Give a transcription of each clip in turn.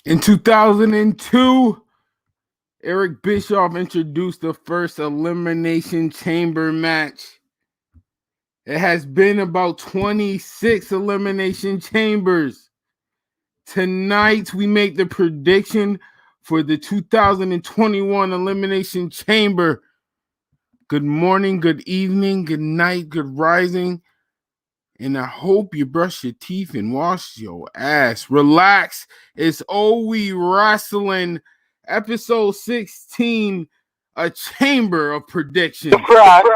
In 2002, Eric Bischoff introduced the first Elimination Chamber match. It has been about 26 Elimination Chambers. Tonight, we make the prediction for the 2021 Elimination Chamber. Good morning, good evening, good night, good rising. And I hope you brush your teeth and wash your ass. Relax. It's WE WRASSLIN episode 16, a chamber of predictions. Relax.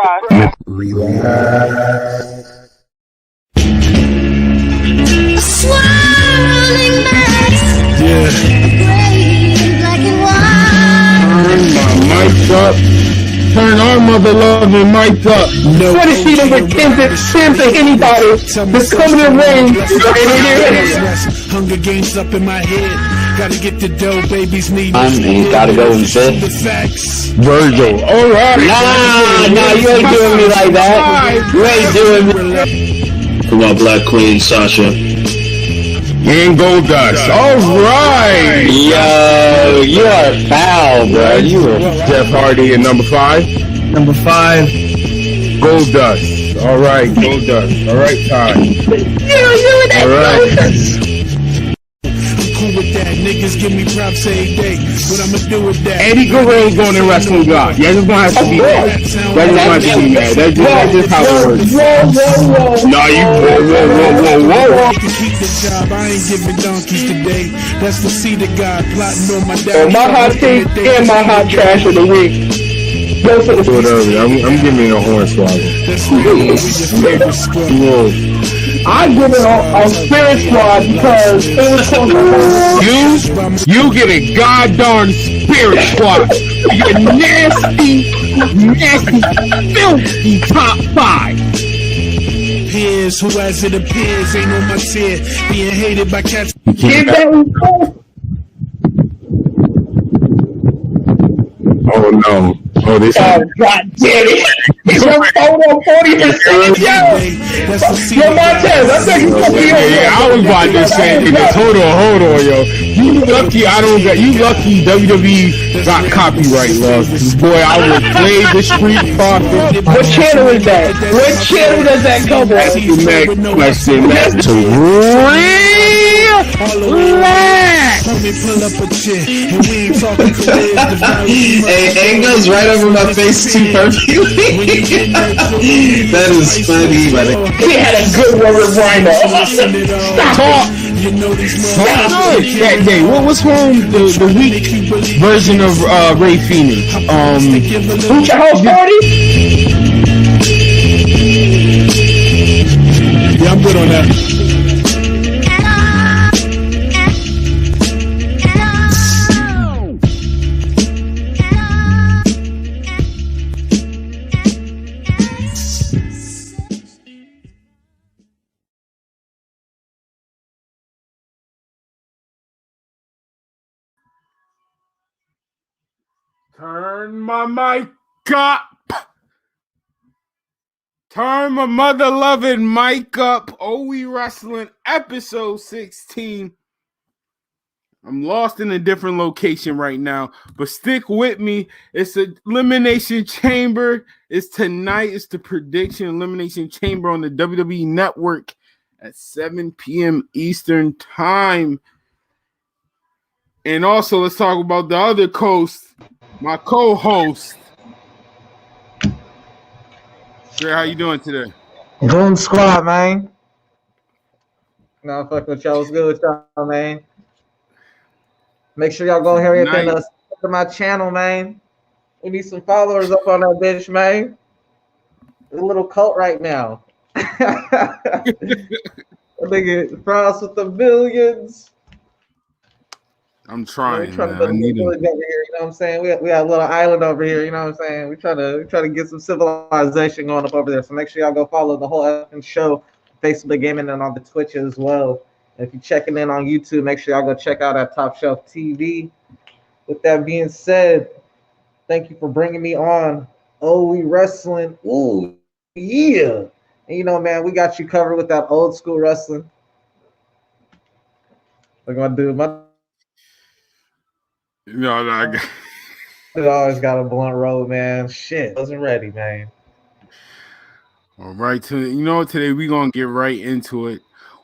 Swirling mass. Yeah. Gray and black and white. Turn my mic up. Turn our mother-loving mic up. No. 20 feet of a Tim to anybody that's coming in ring. Hunger Games up in my head. Gotta get the dough, babies need He's gotta go and sit. Virgil. All right. Nah, you ain't doing me like that. You ain't doing me. Come on, Black Queen, Sasha. And Goldust. All right. Yo, you are foul, bro. You are Jeff Hardy at number 5. Number 5. Goldust. All right, Goldust. All right, Ty. All right. Cool with that. Niggas give me props every day. What I'ma do with that? Eddie Guerrero's going to wrestling God. Yeah, just gonna have to be mad. That just have to be mad. That's just how it works. No, you whoa. To keep the job, I ain't giving donkeys today. That's the seed of God plotting on my My hot take and my hot trash of the week. Go for the I'm giving a horn swallow. That's your favorite squad. Whoa. I give it a spirit squad because it was so You get a goddamn spirit squad. You nasty, filthy top 5. Peers, who as it appears, ain't on my tier. Being hated by cats. Get that. Oh no. Oh, this God damn it. Your phone on 40%. Yo, Montez, I think you put me on. Yeah, I was about to say this. Hold on, yo. You lucky you lucky WWE got copyright, love. Boy, I would play the Street Profit. What channel is that? What channel does that go That's on? the next question. That's a real relax. Pull up a chair, and we ain't talking for this. Hey, it goes right over my face too perfectly. That is funny, but He had a good one with Rhino. Talk. You know these Good that day. What was home the weak version of Ray Phoenix? Who's your host party? Yeah, I'm good on that. Turn my mic up. Turn my mother-loving mic up. WE WRASSLIN episode 16. I'm lost in a different location right now, but stick with me. It's an Elimination Chamber. It's tonight. It's the prediction Elimination Chamber on the WWE Network at 7 p.m. Eastern Time. And also, let's talk about the other coast. My co-host. Dre, how you doing today? Goon Squad, man. No, fuck with y'all. What's good with y'all, man? Make sure y'all go here and to my channel, man. We need some followers up on that bitch, man. It's a little cult right now. Nigga, Frost with the millions. I'm trying. We're trying Man. to I need over here, you know what I'm saying? We got a little island over here, you know what I'm saying? We try to get some civilization going up over there. So make sure y'all go follow the whole effing show, Facebook Gaming, and on the Twitch as well. And if you're checking in on YouTube, make sure y'all go check out our Top Shelf TV. With that being said, thank you for bringing me on. WE WRASSLIN. Ooh, yeah. And you know, man, we got you covered with that old school wrestling. We're gonna do my No, I got. It always got a blunt road, man. Shit, wasn't ready, man. All right, today we're gonna get right into it.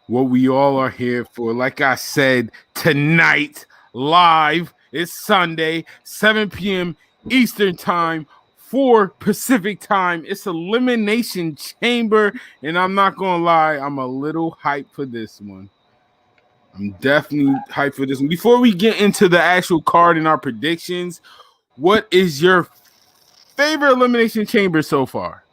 What we all are here for. Like I said, tonight, live, it's Sunday, 7 p.m. Eastern time, 4 Pacific time. It's Elimination Chamber, and I'm not gonna lie, I'm a little hyped for this one. I'm definitely hyped for this one. Before we get into the actual card and our predictions, what is your favorite Elimination Chamber so far?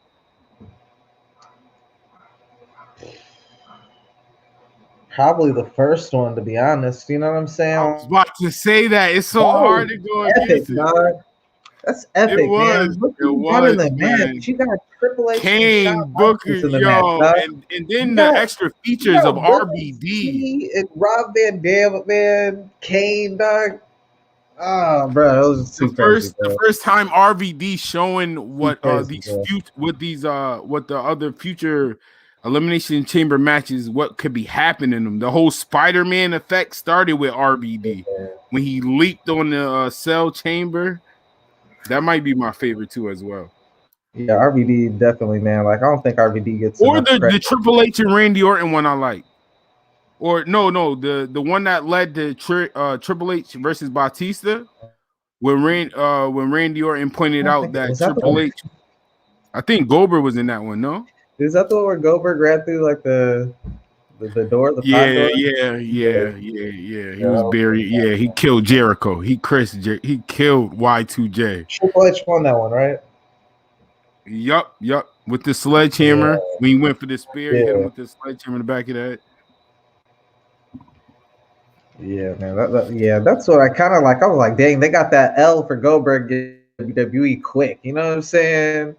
Probably the first one, to be honest. You know what I'm saying? I was about to say that. It's so That hard was to go epic, against it. dog. That's epic, It was. man. Look It who you got in was, the man. match. You got Triple H and Kane, Shawn Booker, Michaels in the yo, match, dog. and then You the got- extra You features of got Booker RBD. T and Rob Van Dam, man. Kane, dog. Oh, bro, it was too crazy, bro. The first time RVD showing what crazy, bro. what the other future Elimination Chamber matches, what could be happening in them. The whole Spider-Man effect started with RVD when he leaped on the cell chamber. That might be my favorite too as well. Yeah, RVD definitely, man. Like, I don't think RVD gets Or enough the credit. Triple H and Randy Orton one I like. Or no, the one that led to Triple H versus Batista when Randy Orton pointed out that Triple H. I think Goldberg was in that one. No, is that the one where Goldberg ran through like the door? The yeah, door? He was buried. Yeah, he killed Jericho. He killed Y2J. Triple H won that one, right? Yup. With the sledgehammer, when he went for the spear, he hit him with the sledgehammer in the back of that. Yeah, man. That's what I kind of like. I was like, dang, they got that L for Goldberg in WWE quick. You know what I'm saying?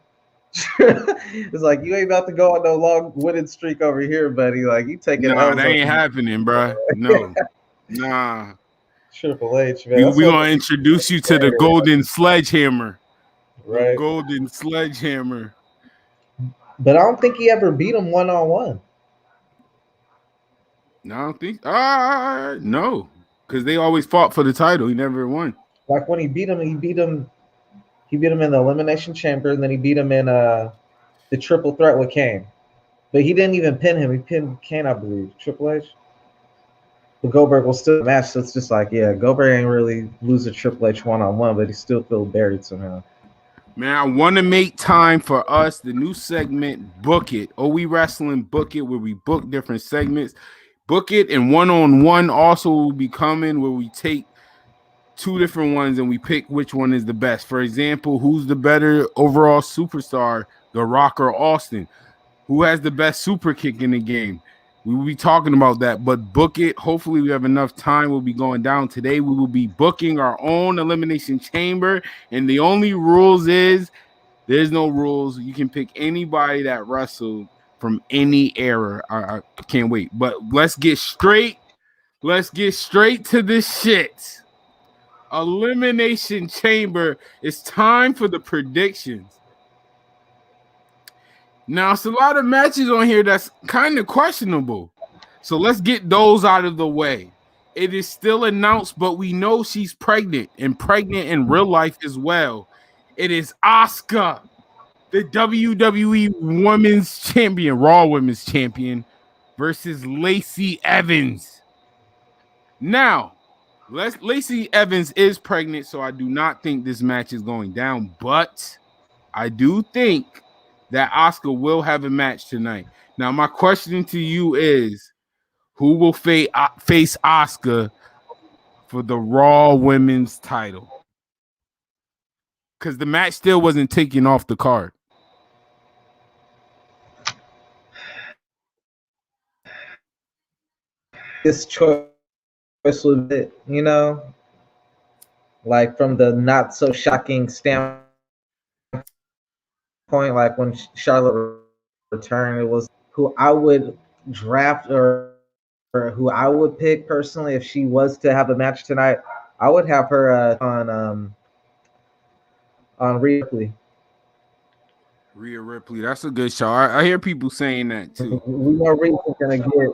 It's like, you ain't about to go on no long winning streak over here, buddy. Like, you taking Nah, that ain't happening, bro. No, nah. Triple H, man. We gonna introduce you to the golden sledgehammer. Right. The golden sledgehammer. But I don't think he ever beat him one-on-one. No, I don't think. No, because they always fought for the title. He never won. Like, when he beat him in the Elimination Chamber, and then he beat him in the Triple Threat with Kane. But he didn't even pin him. He pinned Kane, I believe. Triple H. But Goldberg will still match. So it's just like, yeah, Goldberg ain't really lose a Triple H one-on-one, but he still feel buried somehow. Man, I want to make time for us, the new segment, Book It. We Wrestling Book It, where we book different segments. Book It and one-on-one also will be coming, where we take two different ones and we pick which one is the best. For example, who's the better overall superstar, The Rock or Austin? Who has the best super kick in the game? We will be talking about that, but Book It. Hopefully we have enough time. We'll be going down today. We will be booking our own Elimination Chamber, and the only rules is there's no rules. You can pick anybody that wrestled from any era. I can't wait, but let's get straight to this shit. Elimination Chamber. It's time for the predictions. Now, it's a lot of matches on here that's kind of questionable. So let's get those out of the way. It is still announced, but we know she's pregnant and pregnant in real life as well. It is Asuka, the WWE Women's Champion, Raw Women's Champion, versus Lacey Evans. Now, Lacey Evans is pregnant, so I do not think this match is going down, but I do think that Asuka will have a match tonight. Now, my question to you is, who will face Asuka for the Raw Women's title? Because the match still wasn't taken off the card. This choice was it, like from the not so shocking standpoint, like when Charlotte returned, it was who I would draft or who I would pick personally if she was to have a match tonight. I would have her on Rhea Ripley. Rhea Ripley, that's a good show. I hear people saying that too. We know Rhea's gonna get.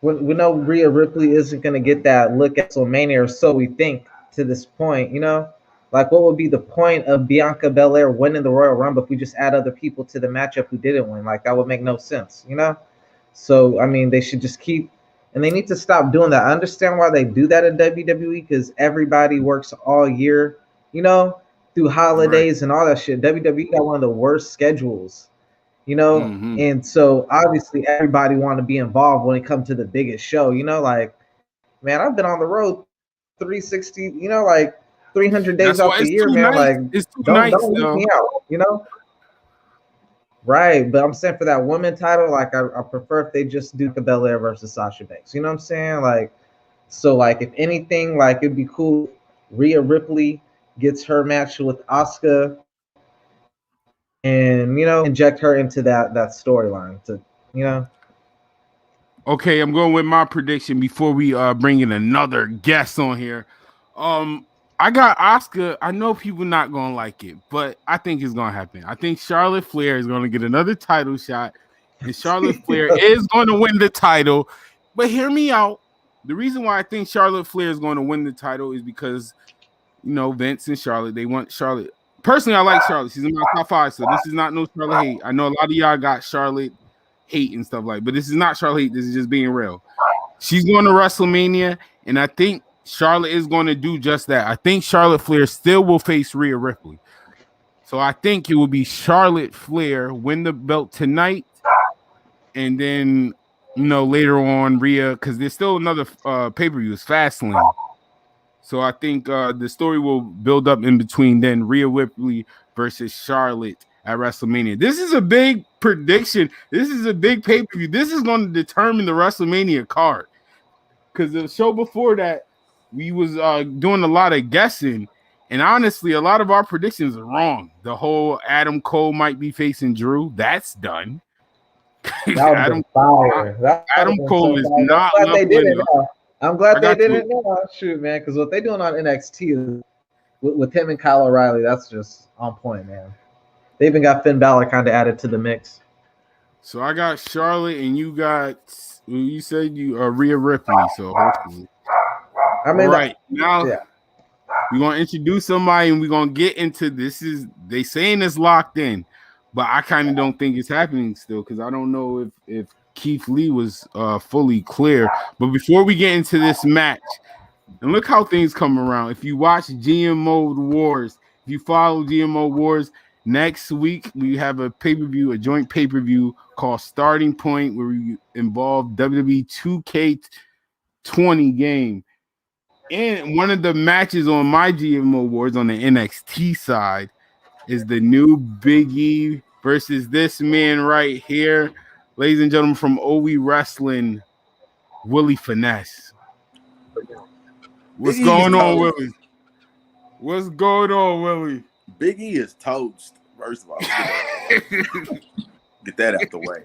We know Rhea Ripley isn't gonna get that look at WrestleMania, or so we think, to this point, you know? Like, what would be the point of Bianca Belair winning the Royal Rumble if we just add other people to the matchup who didn't win? Like, that would make no sense, you know? So, I mean, they should just keep, and they need to stop doing that. I understand why they do that in WWE because everybody works all year, you know, through holidays and all that shit. WWE got one of the worst schedules, you know? And so, obviously, everybody want to be involved when it comes to the biggest show, you know? Like, man, I've been on the road 360, you know, like 300 days out the year, man. Like, it's don't leave me out, you know? Right, but I'm saying for that woman title, like I prefer if they just do the Belair versus Sasha Banks. You know what I'm saying? Like, so like if anything, like it'd be cool. Rhea Ripley gets her match with Asuka, and you know, inject her into that storyline to, you know. Okay, I'm going with my prediction before we bring in another guest on here. I got Asuka. I know people not gonna like it, but I think it's gonna happen. I think Charlotte Flair is gonna get another title shot, and Charlotte Flair is gonna win the title. But hear me out. The reason why I think Charlotte Flair is going to win the title is because, you know, Vince and Charlotte, they want Charlotte. Personally, I like Charlotte. She's in my top 5, so this is not no Charlotte hate. I know a lot of y'all got Charlotte hate and stuff like, but this is not Charlotte hate. This is just being real. She's going to WrestleMania, and I think Charlotte is going to do just that. I think Charlotte Flair still will face Rhea Ripley. So I think it will be Charlotte Flair win the belt tonight, and then, you know, later on Rhea, because there's still another pay-per-view, it's Fastlane. So I think the story will build up in between then Rhea Ripley versus Charlotte at WrestleMania. This is a big prediction. This is a big pay-per-view. This is going to determine the WrestleMania card. Because the show before that, we was doing a lot of guessing, and honestly, a lot of our predictions are wrong. The whole Adam Cole might be facing Drew, that's done. Adam Cole is not. I'm glad they didn't know. Shoot, man, because what they doing on NXT with him and Kyle O'Reilly, that's just on point, man. They even got Finn Balor kind of added to the mix. So I got Charlotte, and you got, you said you Rhea Ripley. So hopefully. I mean, right now we're gonna introduce somebody, and we're gonna get into this. They saying it's locked in, but I kind of don't think it's happening still because I don't know if Keith Lee was fully clear. But before we get into this match, and look how things come around. If you watch GMO Wars, if you follow GMO Wars, next week we have a pay-per-view, a joint pay-per-view called Starting Point, where we involve WWE 2K20 game. And one of the matches on my GMO Awards on the NXT side is the new Big E versus this man right here, ladies and gentlemen, from WE Wrestling, Willie Finesse. What's going on, Willie? What's going on, Willie? Big E is toast, first of all. Get that out the way.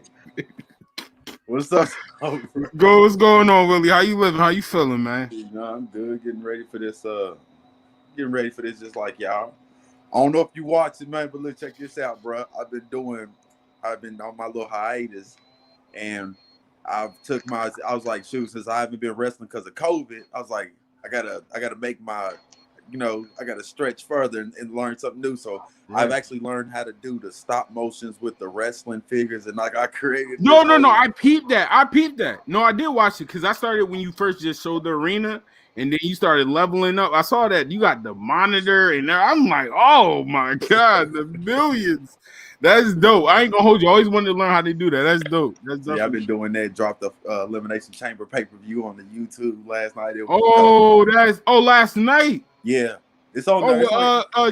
What's up? What's going on, Willie? How you living? How you feeling, man? You know, I'm good. Getting ready for this. Just like y'all. I don't know if you watch it, man, but let's check this out, bro. I've been on my little hiatus, and I was like, shoot, since I haven't been wrestling because of COVID, I was like, I gotta make my, you know, I gotta stretch further and learn something new. So I've actually learned how to do the stop motions with the wrestling figures, and like I created. No. I peeped that. No, I did watch it because I started when you first just showed the arena, and then you started leveling up. I saw that you got the monitor, and I'm like, oh my god, the millions. That's dope. I ain't gonna hold you. I always wanted to learn how they do that. That's dope. Yeah, I've been doing that. Dropped the Elimination Chamber pay-per-view on the YouTube last night. Last night. Yeah, it's on there.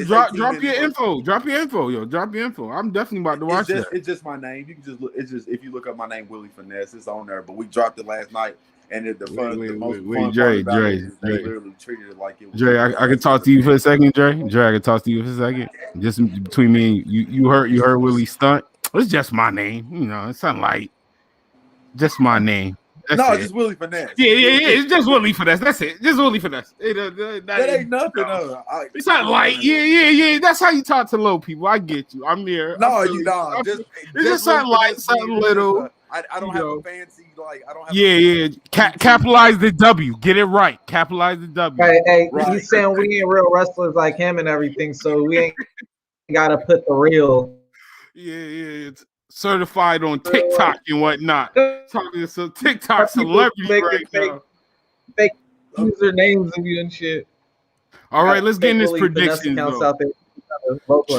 Drop your info. Drop your info. I'm definitely about to watch that. It's just my name. You can just look. It's just if you look up my name, Willie Finesse, it's on there. But we dropped it last night, and the most fun part about it is they literally treated it like it was. Dre, I can talk to you for a second, Dre. I can talk to you for a second. Just between me and you, you heard Willie stunt. It's just my name. You know, it's not like just my name. It's just Willie Finesse. Yeah. It's just Willie Finesse. That's it. Just Willie Finesse. That ain't nothing. It's not like yeah. That's how you talk to low people. I get you. I'm there. No, you don't. It's just something light, something little. I don't have a fancy I don't have. Yeah. Capitalize the W. Get it right. Capitalize the W. Hey, Right. he's saying we ain't real wrestlers like him and everything, so we ain't gotta put the real. Yeah. It's certified on TikTok and whatnot. Talking to some TikTok celebrity right now. Fake usernames of you and shit. All right, let's get in this prediction.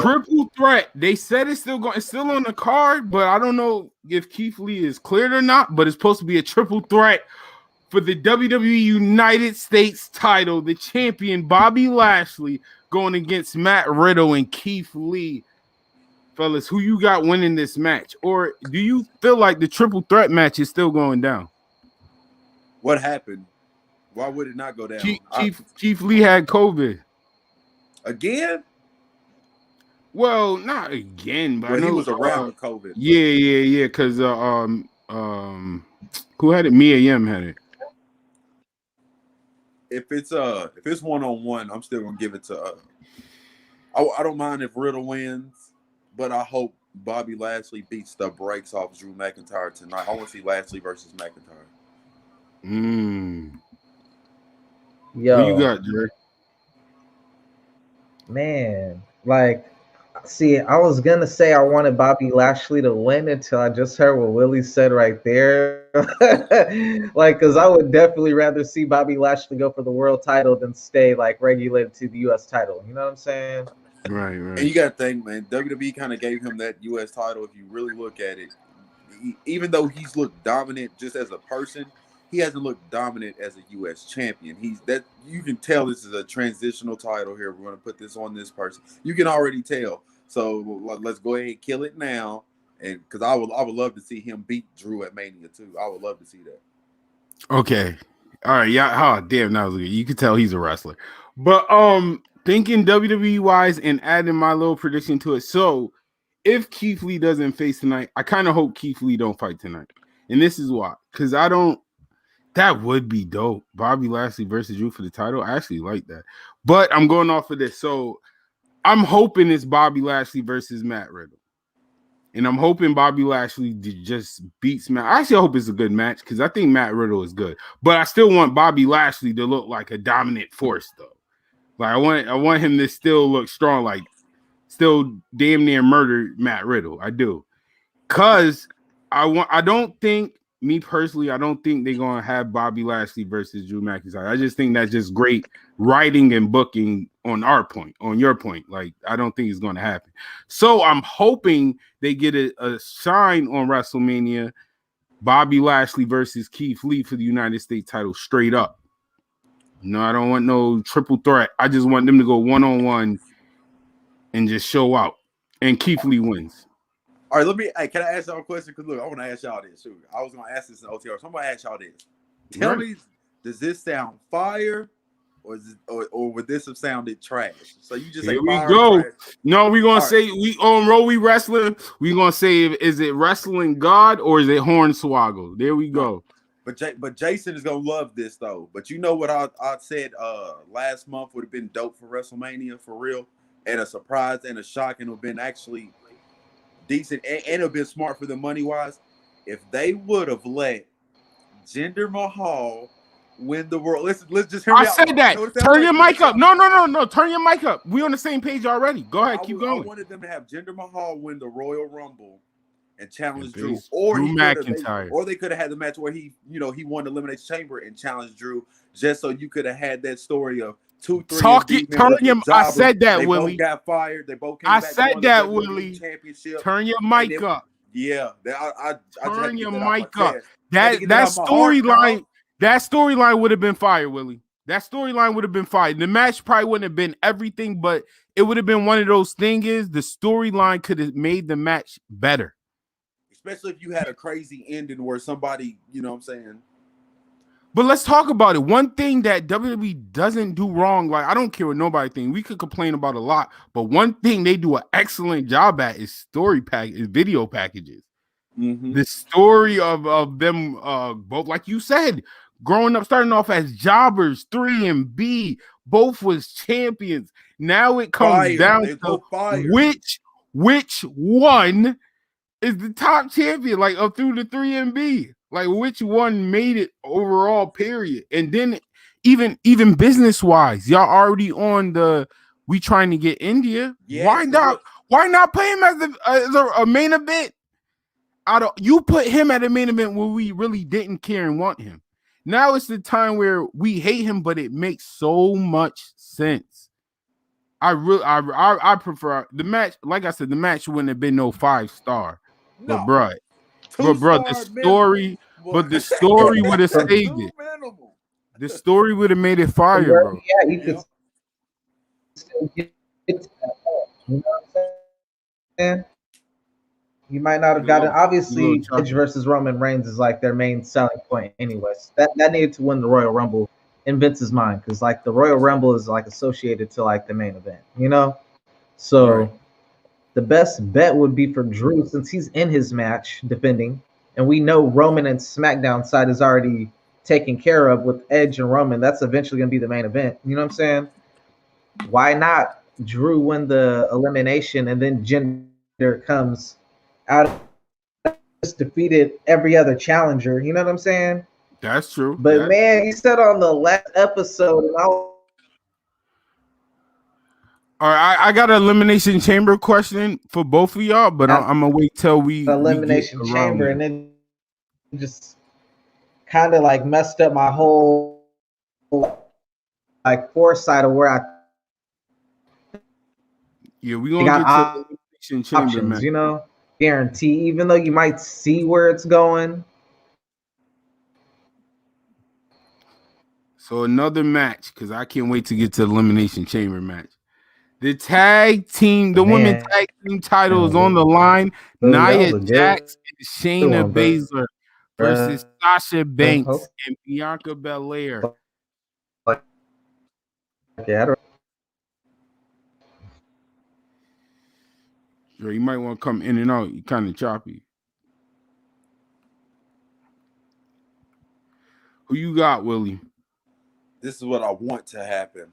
Triple threat. They said it's still on the card, but I don't know if Keith Lee is cleared or not. But it's supposed to be a triple threat for the WWE United States title. The champion Bobby Lashley going against Matt Riddle and Keith Lee. Fellas, who you got winning this match? Or do you feel like the triple threat match is still going down? What happened? Why would it not go down? Keith Lee had COVID. Again? Well, not again, but I know he was around COVID. Yeah. Because who had it? Mia Yim had it. If it's 1-on-1, I'm still gonna give it to. I don't mind if Riddle wins, but I hope Bobby Lashley beats the brakes off Drew McIntyre tonight. I want to see Lashley versus McIntyre. Yo, who you got, Dre? Man, see, I was gonna say I wanted Bobby Lashley to win until I just heard what Willie said right there. Because I would definitely rather see Bobby Lashley go for the world title than stay regulated to the U.S. title. You know what I'm saying? Right. And you got to think, man, WWE kind of gave him that U.S. title. If you really look at it, even though he's looked dominant just as a person, he hasn't looked dominant as a U.S. champion. You can tell this is a transitional title here. We're going to put this on this person. You can already tell. So let's go ahead and kill it now, and because I would love to see him beat Drew at Mania too. I would love to see that. Okay, all right, yeah. Oh, damn, that was good. You can tell he's a wrestler. But thinking WWE wise and adding my little prediction to it. So if Keith Lee doesn't face tonight, I kind of hope Keith Lee don't fight tonight, and this is why. Because I don't. That would be dope. Bobby Lashley versus Drew for the title. I actually like that. But I'm going off of this. So I'm hoping it's Bobby Lashley versus Matt Riddle. And I'm hoping Bobby Lashley just beats Matt. I actually hope it's a good match because I think Matt Riddle is good. But I still want Bobby Lashley to look like a dominant force, though. I want him to still look strong, still damn near murder Matt Riddle. I do. Because I don't think they're gonna have Bobby Lashley versus Drew McIntyre. I just think that's just great writing and booking on your point. I don't think it's gonna happen. So I'm hoping they get a shine on WrestleMania. Bobby Lashley versus Keith Lee for the United States title straight up. No, I don't want no triple threat. I just want them to go 1-on-1 and just show out. And Keith Lee wins. All right, can I ask y'all a question? Because look, I want to ask y'all this. Shoot, I was going to ask this in OTR, so I'm going to ask y'all this. Tell me, does this sound fire, or would this have sounded trash? So you just say Here we fire go. trash. No, we're going to say, we on Roll We Wrestling, we're going to say, is it Wrestling God or is it Hornswoggle? There we go. But Jason is going to love this, though. But you know what I said last month would have been dope for WrestleMania, for real? And a surprise and a shock, and it would have been actually decent, and it would have been smart for the money wise if they would have let Jinder Mahal win the world. Let's just hear me out. I said that. Turn your mic up. No. Turn your mic up. We on the same page already. Go ahead. Keep going. I wanted them to have Jinder Mahal win the Royal Rumble and challenge Drew, Drew McIntyre. Or they could have had the match where he won the Elimination Chamber and challenged Drew, just so you could have had that story of 2-3. I said that, they Willie. Both got fired. They both came I back. said that, Willie. Championship. Turn your mic up. Yeah, I turn your mic up. That storyline would have been fire, Willie. That storyline would have been fire. The match probably wouldn't have been everything, but it would have been one of those things. The storyline could have made the match better. Especially if you had a crazy ending where somebody, you know what I'm saying. But let's talk about it. One thing that WWE doesn't do wrong, I don't care what nobody thinks. We could complain about a lot, but one thing they do an excellent job at is video packages. Mm-hmm. The story of them both, like you said, growing up, starting off as jobbers, 3 and B, both was champions. Now it comes down to which one is the top champion, like up through the 3MB. Like which one made it overall, period. And then even business wise, y'all already on the we trying to get India. Yes, Why not? Why not put him as a main event? You put him at a main event where we really didn't care and want him. Now it's the time where we hate him, but it makes so much sense. I prefer the match. Like I said, the match wouldn't have been no 5-star. No. But bro, the story, but the story would have saved it. The story would have made it fire, bro. Yeah, you could still get to that point. You know what I'm saying? You might not have gotten. Obviously, Edge versus Roman Reigns is like their main selling point, anyways. That needed to win the Royal Rumble in Vince's mind, because like the Royal Rumble is like associated to like the main event, you know. So the best bet would be for Drew, since he's in his match defending, and we know Roman and SmackDown side is already taken care of with Edge and Roman. That's eventually going to be the main event. You know what I'm saying? Why not Drew win the elimination and then Jinder comes out, just defeated every other challenger? You know what I'm saying? That's true. But man, you said on the last episode, and all right, I got an elimination chamber question for both of y'all, but I'm gonna wait till we elimination chamber, and then just kind of like messed up my whole like foresight of where I we gonna get to elimination chamber, options, man. You know, guarantee, even though you might see where it's going. So another match, because I can't wait to get to the elimination chamber match. The tag team, the women's tag team title is on the line. Nia Jax and Shayna Baszler versus Sasha Banks and Bianca Belair. Yeah, you might want to come in and out. You're kind of choppy. Who you got, Willie? This is what I want to happen.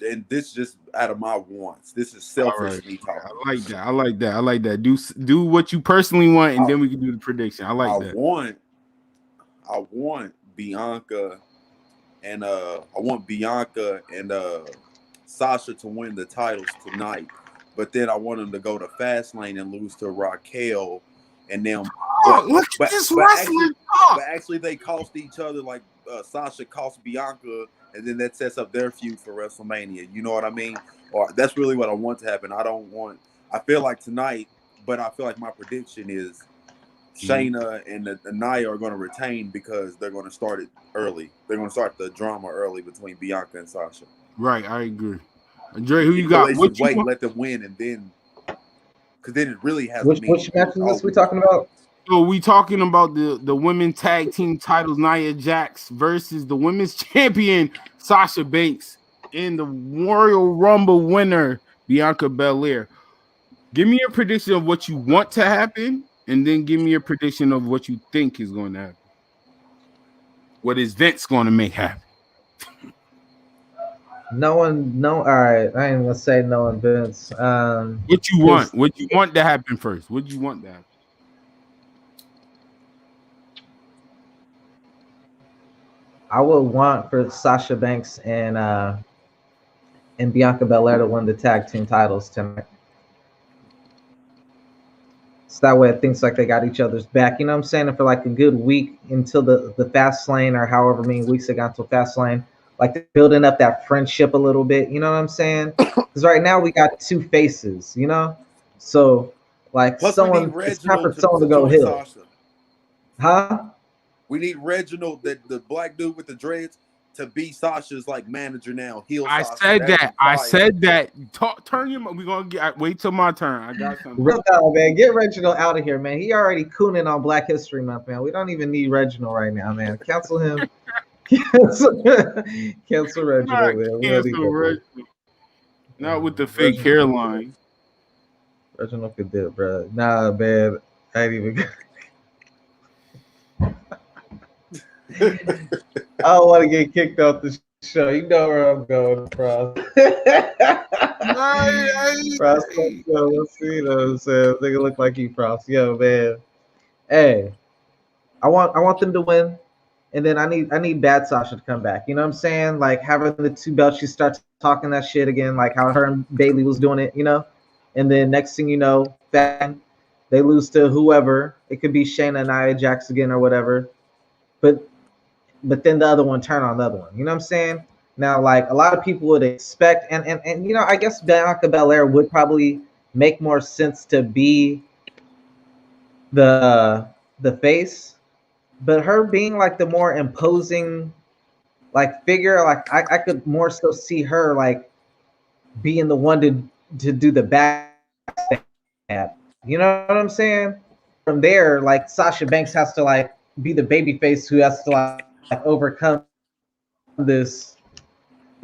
And this just out of my wants. This is selfish me talking. I like that. Do what you personally want, and then we can do the prediction. I like that. I want Bianca and Sasha to win the titles tonight. But then I want them to go to Fastlane and lose to Raquel and them. Look at this wrestling talk. But actually, they cost each other, like Sasha cost Bianca, and then that sets up their feud for WrestleMania. You know what I mean? Or that's really what I want to happen. I feel like tonight, but I feel like my prediction is Shayna and the Nia are going to retain because they're going to start it early. They're going to start the drama early between Bianca and Sasha. Right, I agree. Dre, who you got? Let them win, and then because then it really has. Which match is this we talking about? So we talking about the women's tag team titles, Nia Jax versus the women's champion Sasha Banks and the Royal Rumble winner Bianca Belair. Give me a prediction of what you want to happen, and then give me a prediction of what you think is going to happen. What is Vince going to make happen? All right. I ain't gonna say no one, Vince. What you want? What you want to happen first? What you want to happen? I would want for Sasha Banks and Bianca Belair to win the tag team titles tonight. So that way it thinks like they got each other's back. You know what I'm saying? And for like a good week until the fast lane, or however many weeks they got until fast lane, like they're building up that friendship a little bit. You know what I'm saying? Because right now we got two faces, you know? So like it's time for someone to go heel. Huh? We need Reginald, the black dude with the dreads, to be Sasha's like manager now. I said that. Turn your. We gonna wait till my turn. I got something. Man, get Reginald out of here, man. He already cooning on Black History Month, man. We don't even need Reginald right now, man. Cancel him. cancel Reginald, man. Cancel Reginald. Not with the fake hairline. Reginald could do it, bro. Nah, man. I ain't even. I don't want to get kicked off the show. You know where I'm going, bro. Frost, let's see those. Nigga look like you, Frost. Yo, man. Hey, I want them to win, and then I need Bad Sasha to come back. You know what I'm saying? Like having the two belts, she starts talking that shit again, like how her and Bailey was doing it. You know, and then next thing you know, they lose to whoever. It could be Shayna and Nia Jax again or whatever. But then the other one turn on the other one. You know what I'm saying? Now, like a lot of people would expect, and you know, I guess Bianca Belair would probably make more sense to be the face, but her being like the more imposing like figure, like I could more so see her like being the one to do the back stab. You know what I'm saying? From there, like Sasha Banks has to like be the baby face who has to like overcome this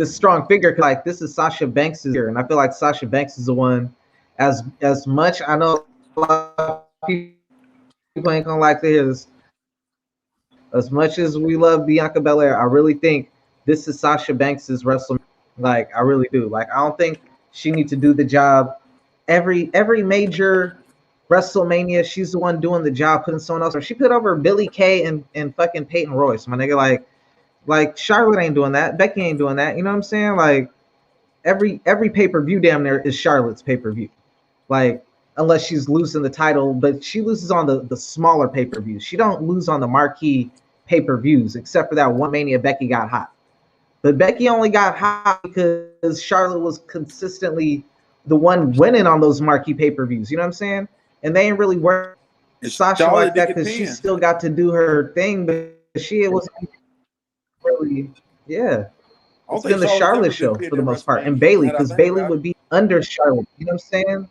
strong figure. Like this is Sasha Banks' here, and I feel like Sasha Banks is the one. As much I know, a lot of people ain't gonna like this. As much as we love Bianca Belair, I really think this is Sasha Banks' WrestleMania. Like I really do. Like I don't think she needs to do the job. Every major WrestleMania, she's the one doing the job, putting someone else. Or she put over Billie Kay and fucking Peyton Royce, my nigga. Like Charlotte ain't doing that. Becky ain't doing that. You know what I'm saying? Like every pay-per-view damn near is Charlotte's pay-per-view. Like unless she's losing the title, but she loses on the smaller pay-per-views. She don't lose on the marquee pay-per-views, except for that one Mania Becky got hot. But Becky only got hot because Charlotte was consistently the one winning on those marquee pay-per-views. You know what I'm saying? And they ain't really work Sasha like that because she still got to do her thing, but she wasn't really, yeah. It's been the Charlotte show for the most part, and Bailey, because Bailey would be under Charlotte. You know what I'm saying?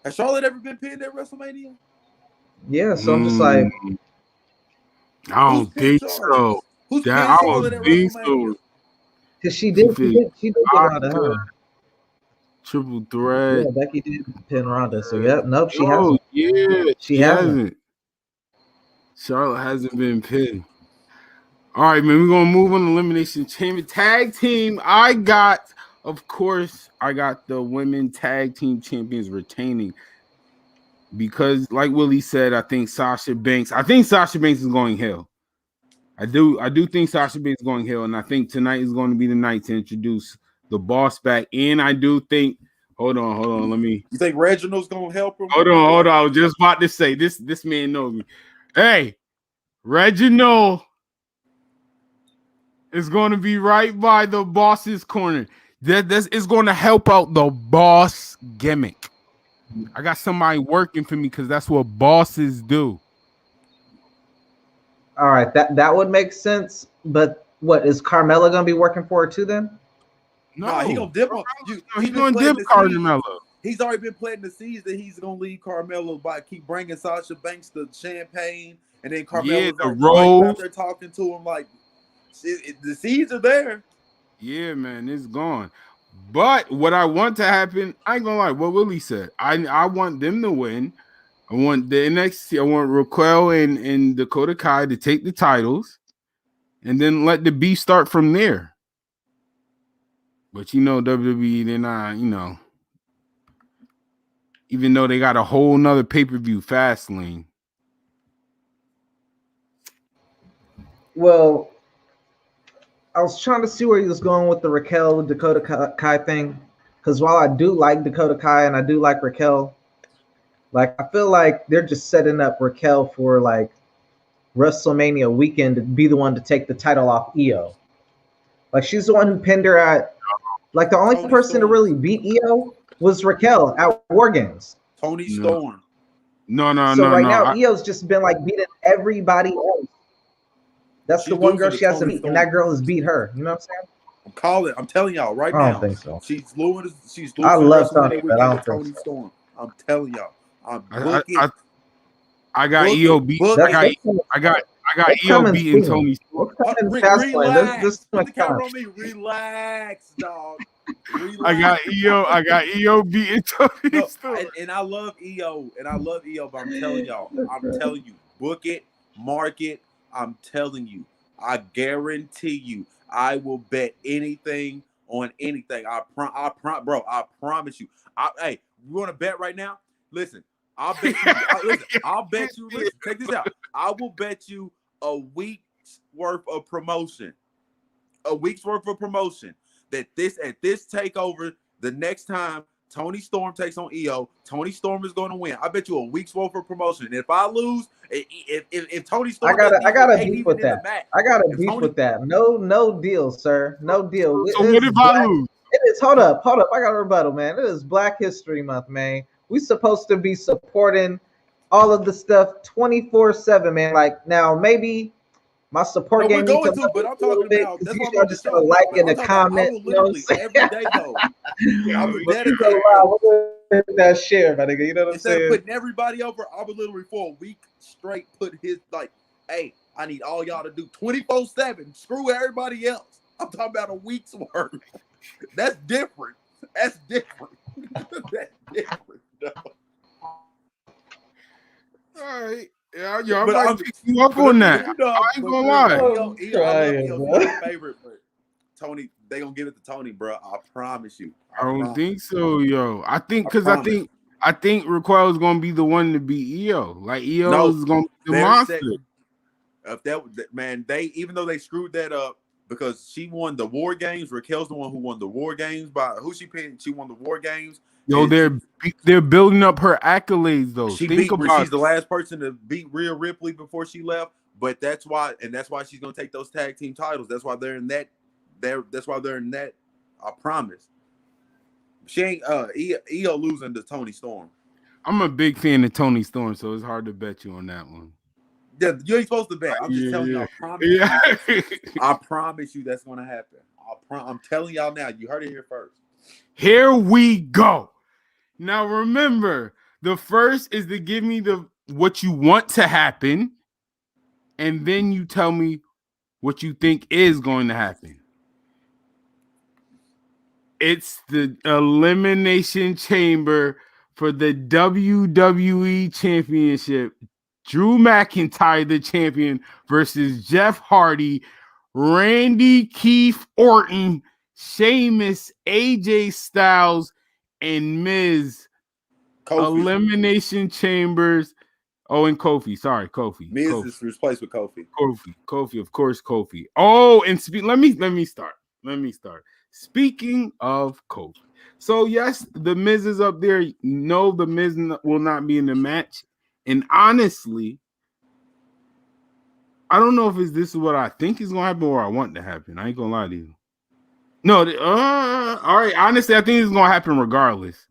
Has Charlotte ever been pinned at WrestleMania? Yeah, so I'm just like, I don't think so. Who's I don't think so. Because she did get Ronda, Triple threat. Yeah, Becky did pin Ronda. So yep, nope, she hasn't. Yeah, she hasn't. Charlotte hasn't been pinned. All right, man, we're gonna move on to Elimination Chamber Tag Team. Of course, I got the women tag team champions retaining because, like Willie said, I think Sasha Banks is going heel. I do think Sasha Banks is going heel, and I think tonight is going to be the night to introduce the boss back. And I do think, hold on, let me. You think Reginald's gonna help him? Hold on. I was just about to say this man knows me. Hey, Reginald is going to be right by the boss's corner. This is going to help out the boss gimmick. I got somebody working for me because that's what bosses do. All right, that would make sense. But what is Carmella gonna be working for her too then? No, he gonna dip on. He's gonna dip Carmella. He's already been planting the seeds that he's gonna leave Carmella by keep bringing Sasha Banks the champagne, and then Carmella's the rose. They're talking to him like the seeds are there. Yeah, man, it's gone. But what I want to happen, I ain't gonna lie. What Willie said, I want them to win. I want the NXT. I want Raquel and Dakota Kai to take the titles, and then let the B start from there. But you know, WWE, they're not, you know, even though they got a whole nother pay-per-view, Fastlane. Well, I was trying to see where he was going with the Raquel Dakota Kai thing, because while I do like Dakota Kai and I do like Raquel, like I feel like they're just setting up Raquel for like WrestleMania weekend to be the one to take the title off Io. Like she's the one who pinned her at. Like the only person to really beat Io was Raquel at War Games. Tony Storm. No. So right now, Io's just been like beating everybody else. That's the one girl she has to beat, and that girl has beat her. You know what I'm saying? I'm telling y'all right now. I don't think so. She's losing. I love Tony, but I don't think so. Storm. I'm telling y'all. I got Io beat. I got Io beating Tony Storm. Relax. Put the camera on me. Relax, dog. Relax. I got Io beating Tony Storm. And I love Io, but I'm telling you, book it, mark it. I'm telling you, I guarantee you, I will bet anything on anything. Bro, I promise you. Hey, you want to bet right now? Listen, I'll bet you. I'll bet you. Listen, check this out. I will bet you a week's worth of promotion. A week's worth of promotion that at this takeover, the next time Tony Storm takes on EO, Tony Storm is going to win. I bet you a week's worth of promotion. And if I lose, if Tony Storm, I got a beef with that. I got a beef with that. No deal, sir. No deal. So what if I lose? It is. Hold up. I got a rebuttal, man. It is Black History Month, man. We supposed to be supporting all of the stuff 24/7, man. Like now, maybe my support game needs to, but I'm talking about that's you should just like in the comment. You know what I'm saying? Every day though. I would dedicate that share, my nigga. You know what I'm instead saying? of putting everybody over, I would literally for a week straight put his hey, I need all y'all to do 24/7. Screw everybody else. I'm talking about a week's worth. That's different. That's different. That's different. All right. Yeah, yo, But I'm pick you up on that. I ain't gonna lie. EO my favorite, but Tony, they gonna give it to Tony, bro. I promise you. I don't think so, yo. I think Raquel is gonna be the one to beat EO. Like EO is gonna be the monster. If that man, even though they screwed that up because she won the War Games, Raquel's the one who won the War Games by who she picked. She won the War Games. Yo, they're building up her accolades though. She's the last person to beat Rhea Ripley before she left, but that's why she's gonna take those tag team titles. That's why they're in that. That's why they're in that. I promise. She ain't EO losing to Tony Storm. I'm a big fan of Tony Storm, so it's hard to bet you on that one. Yeah, you ain't supposed to bet. I'm just telling you. I promise. I promise you that's gonna happen. I'm telling y'all now. You heard it here first. Here we go. Now remember, the first is to give me what you want to happen, and then you tell me what you think is going to happen. It's the Elimination Chamber for the WWE Championship. Drew McIntyre, the champion, versus Jeff Hardy, Randy Keith Orton, Sheamus, AJ Styles, and Miz. Kofi. Elimination Chambers. Oh, and Kofi. Sorry, Kofi. Miz Kofi. is replaced with Kofi. Kofi, of course, Kofi. Oh, and let me start. Speaking of Kofi. So, yes, the Miz is up there. No, the Miz will not be in the match. And honestly, I don't know if this is what I think is going to happen or I want to happen. I ain't going to lie to you. No, all right. Honestly, I think it's going to happen regardless.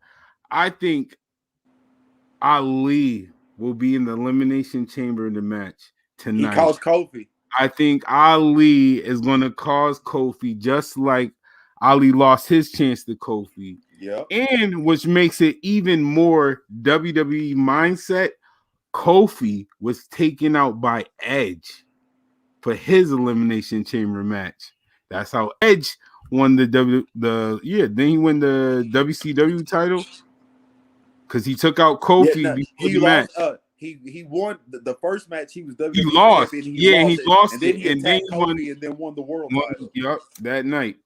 I think Ali will be in the Elimination Chamber in the match tonight. He calls Kofi. I think Ali is going to cause Kofi just like Ali lost his chance to Kofi. Yeah. And which makes it even more WWE mindset, Kofi was taken out by Edge for his Elimination Chamber match. That's how Edge won then he won the WCW title because he took out Kofi before the match. He won the first match. He was WWE. He lost. Champion, he lost and then it, and then he won the world title. Yep, that night.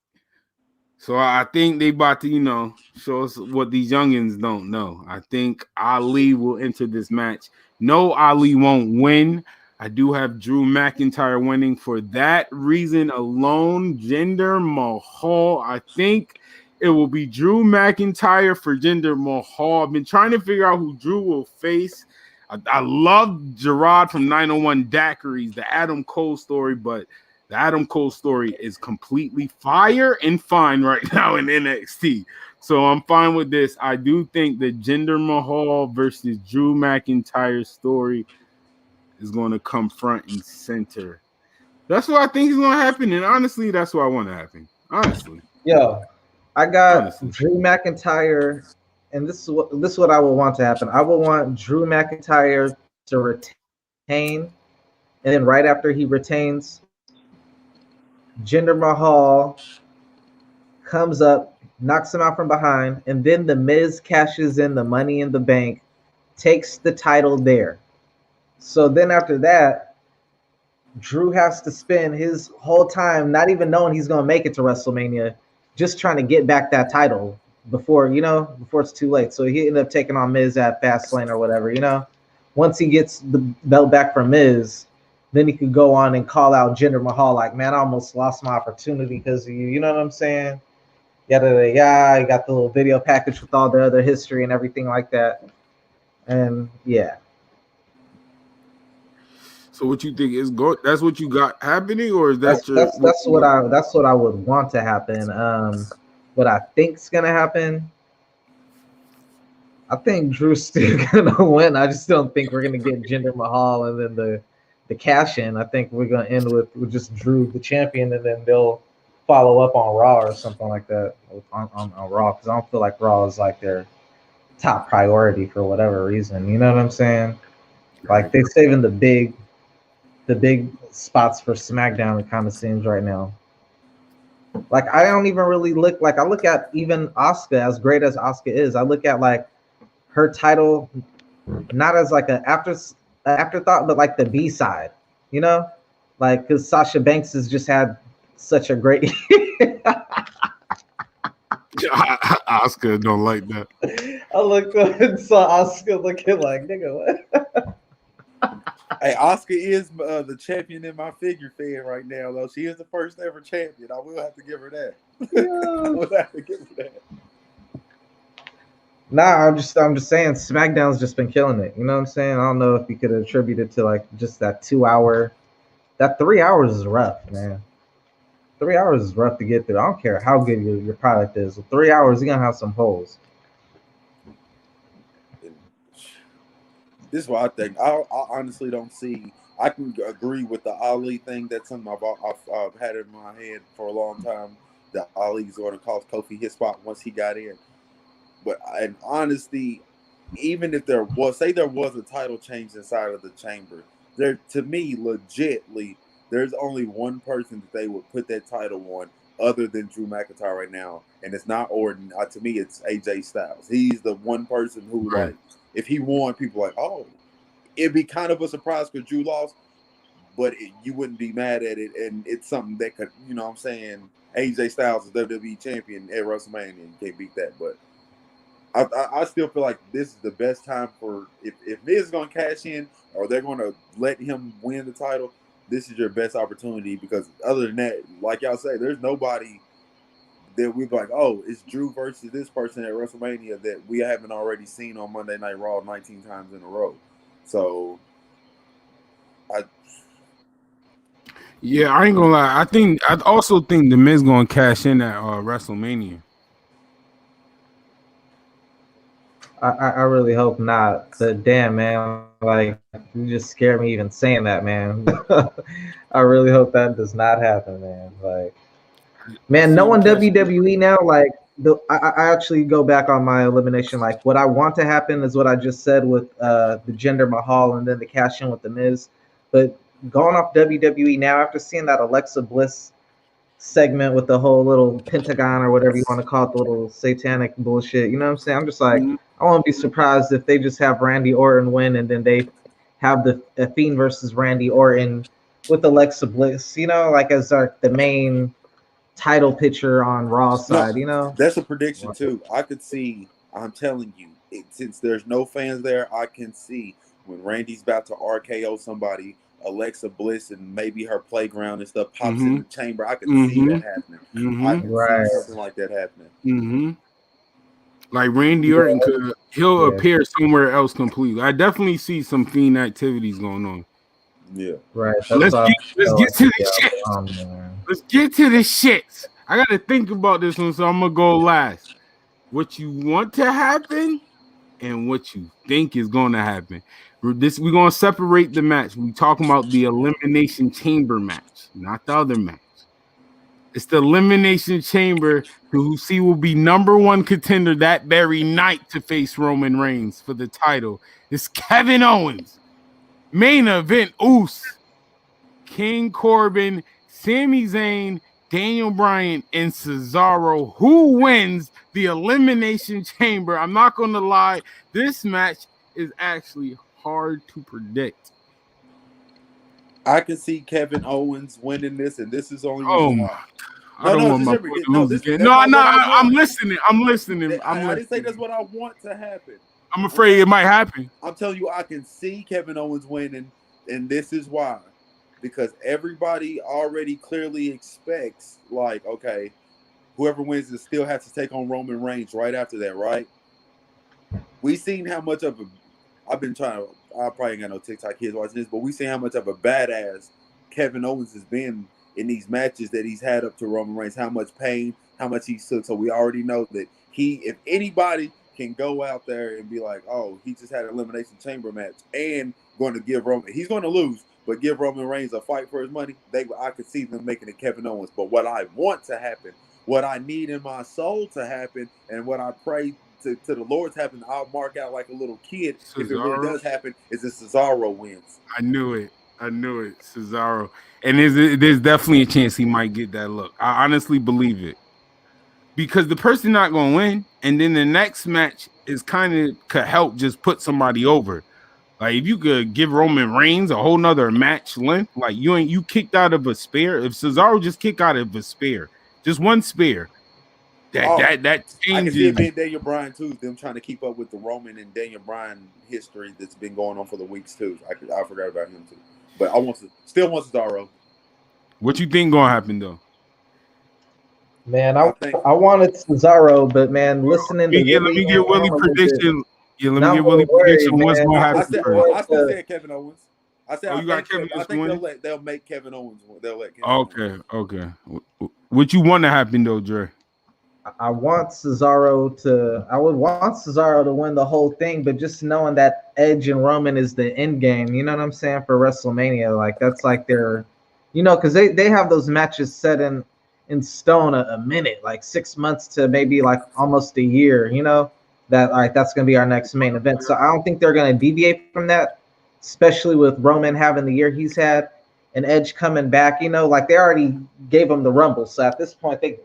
So I think they about to, show us what these youngins don't know. I think Ali will enter this match. No, Ali won't win. I do have Drew McIntyre winning for that reason alone. Jinder Mahal, I think it will be Drew McIntyre for Jinder Mahal. I've been trying to figure out who Drew will face. I love Gerard from 901 Daiquiris, the Adam Cole story, but the Adam Cole story is completely fire and fine right now in NXT. So I'm fine with this. I do think the Jinder Mahal versus Drew McIntyre story is going to come front and center. That's what I think is going to happen. And honestly, that's what I want to happen. Honestly. Yo, I got Drew McIntyre, and this is what I would want to happen. I would want Drew McIntyre to retain, and then right after he retains, Jinder Mahal comes up, knocks him out from behind, and then the Miz cashes in the Money in the Bank, takes the title there. So then after that, Drew has to spend his whole time not even knowing he's gonna make it to WrestleMania, just trying to get back that title before before it's too late. So he ended up taking on Miz at Fastlane or whatever. Once he gets the belt back from Miz, then he could go on and call out Jinder Mahal like, man, I almost lost my opportunity because of you. You know what I'm saying? Yada yada yada. You got the little video package with all the other history and everything like that. And yeah. So what you think is that's what you got happening, or is that That's what I would want to happen. What I think's gonna happen, I think Drew's still gonna win. I just don't think we're gonna get Jinder Mahal and then the cash in. I think we're gonna end with just Drew the champion, and then they'll follow up on Raw or something like that on Raw, because I don't feel like Raw is like their top priority for whatever reason. You know what I'm saying? Like they're saving the big spots for SmackDown, it kind of seems right now. Like I don't even really look like, I look at even Asuka, as great as Asuka is, I look at like her title not as like an afterthought, but like the B side, like because Sasha Banks has just had such a great. Oscar don't like that. I looked up and saw Asuka looking like, nigga, what? Hey, Asuka is the champion in my figure fan right now, though. She is the first ever champion. I will have to give her that. I will have to give her that. Nah, I'm just saying SmackDown's just been killing it. You know what I'm saying? I don't know if you could attribute it to like just that 2 hour, that 3 hours is rough, man. 3 hours is rough to get through. I don't care how good your product is. With 3 hours, you're gonna have some holes. This is what I think. I honestly don't see. I can agree with the Ali thing. That's something I've had in my head for a long time. That Ali's going to cost Kofi his spot once he got in. But in honesty, even if there was a title change inside of the chamber, to me, legitly, there's only one person that they would put that title on other than Drew McIntyre right now, and it's not Orton. To me, it's AJ Styles. He's the one person who, like, if he won, people are like, oh, it'd be kind of a surprise because Drew lost, but you wouldn't be mad at it, and it's something that could, you know what I'm saying, AJ Styles is WWE champion at WrestleMania, and you can't beat that, but I still feel like this is the best time for, if Miz is going to cash in or they're going to let him win the title, this is your best opportunity, because other than that, like y'all say, there's nobody that we'd be like, oh, it's Drew versus this person at WrestleMania that we haven't already seen on Monday Night Raw 19 times in a row. So, I ain't gonna lie. I also think the Miz gonna cash in at WrestleMania. I really hope not. But damn, man, like you just scared me even saying that, man. I really hope that does not happen, man. Like, man, knowing WWE now, like I actually go back on my elimination. Like, what I want to happen is what I just said with the Jinder Mahal and then the cash in with the Miz. But going off WWE now, after seeing that Alexa Bliss segment with the whole little pentagon or whatever you want to call it, the little satanic bullshit, you know what I'm saying? I'm just like, I won't be surprised if they just have Randy Orton win and then they have the Fiend versus Randy Orton with Alexa Bliss, like as the main title picture on Raw side, That's a prediction too. I could see, I'm telling you, since there's no fans there, I can see when Randy's about to RKO somebody, Alexa Bliss and maybe her playground and stuff pops in the chamber. I could see that happening. I can see something like that happening. Like Randy Orton he'll appear somewhere else completely. I definitely see some Fiend activities going on. Yeah. Right. Let's get to the shit. Let's get to the shit. I gotta think about this one, so I'm gonna go last. What you want to happen and what you think is gonna happen. We're gonna separate the match. We talking about the Elimination Chamber match, not the other match. It's the Elimination Chamber who will be number one contender that very night to face Roman Reigns for the title. It's Kevin Owens. Main event, Usos, King Corbin, Sami Zayn, Daniel Bryan, and Cesaro. Who wins the Elimination Chamber? I'm not going to lie. This match is actually hard to predict. I can see Kevin Owens winning this, and this is the only Oh reason my! why. I don't want Just my hear boy me. to lose This, again. that's No, not no, what I I'm want. listening. I'm listening. I didn't say that's what I want to happen. I'm afraid it might happen. I'm telling you, I can see Kevin Owens winning, and this is why. Because everybody already clearly expects, like, okay, whoever wins it still has to take on Roman Reigns right after that, right? We seen how much of a I've been trying to I probably ain't got no TikTok kids watching this, but we seen how much of a badass Kevin Owens has been in these matches that he's had up to Roman Reigns, how much pain, how much he took. So we already know that if anybody can go out there and be like, oh, he just had an Elimination Chamber match and going to give Roman, he's going to lose, but give Roman Reigns a fight for his money, I could see them making it Kevin Owens. But what I want to happen, what I need in my soul to happen, and what I pray to the Lord's happen, I'll mark out like a little kid if it really does happen, is that Cesaro wins. I knew it. Cesaro. And there's definitely a chance he might get that look. I honestly believe it. Because the person not going to win, and then the next match is kind of could help just put somebody over. Like if you could give Roman Reigns a whole nother match length, like you kicked out of a spear. If Cesaro just kicked out of a spear, just one spear, that changes. I can see it being Daniel Bryan too. Them trying to keep up with the Roman and Daniel Bryan history that's been going on for the weeks too. I forgot about him too. But I still want Cesaro. What you think gonna happen though? Man, I wanted Cesaro, but man, listening to let me get Willie prediction. Yeah, let me get Willie prediction. What's gonna happen first? I still said Kevin Owens. I said you got Kevin. I think they'll make Kevin Owens. They'll let Kevin. Okay. What you want to happen though, Dre? I want Cesaro to. I would want Cesaro to win the whole thing, but just knowing that Edge and Roman is the end game, you know what I'm saying, for WrestleMania, like that's like their, because they have those matches set in stone a minute, like 6 months to maybe like almost a year, that like that's gonna be our next main event. So I don't think they're gonna deviate from that, especially with Roman having the year he's had and Edge coming back. Like they already gave him the Rumble, so at this point they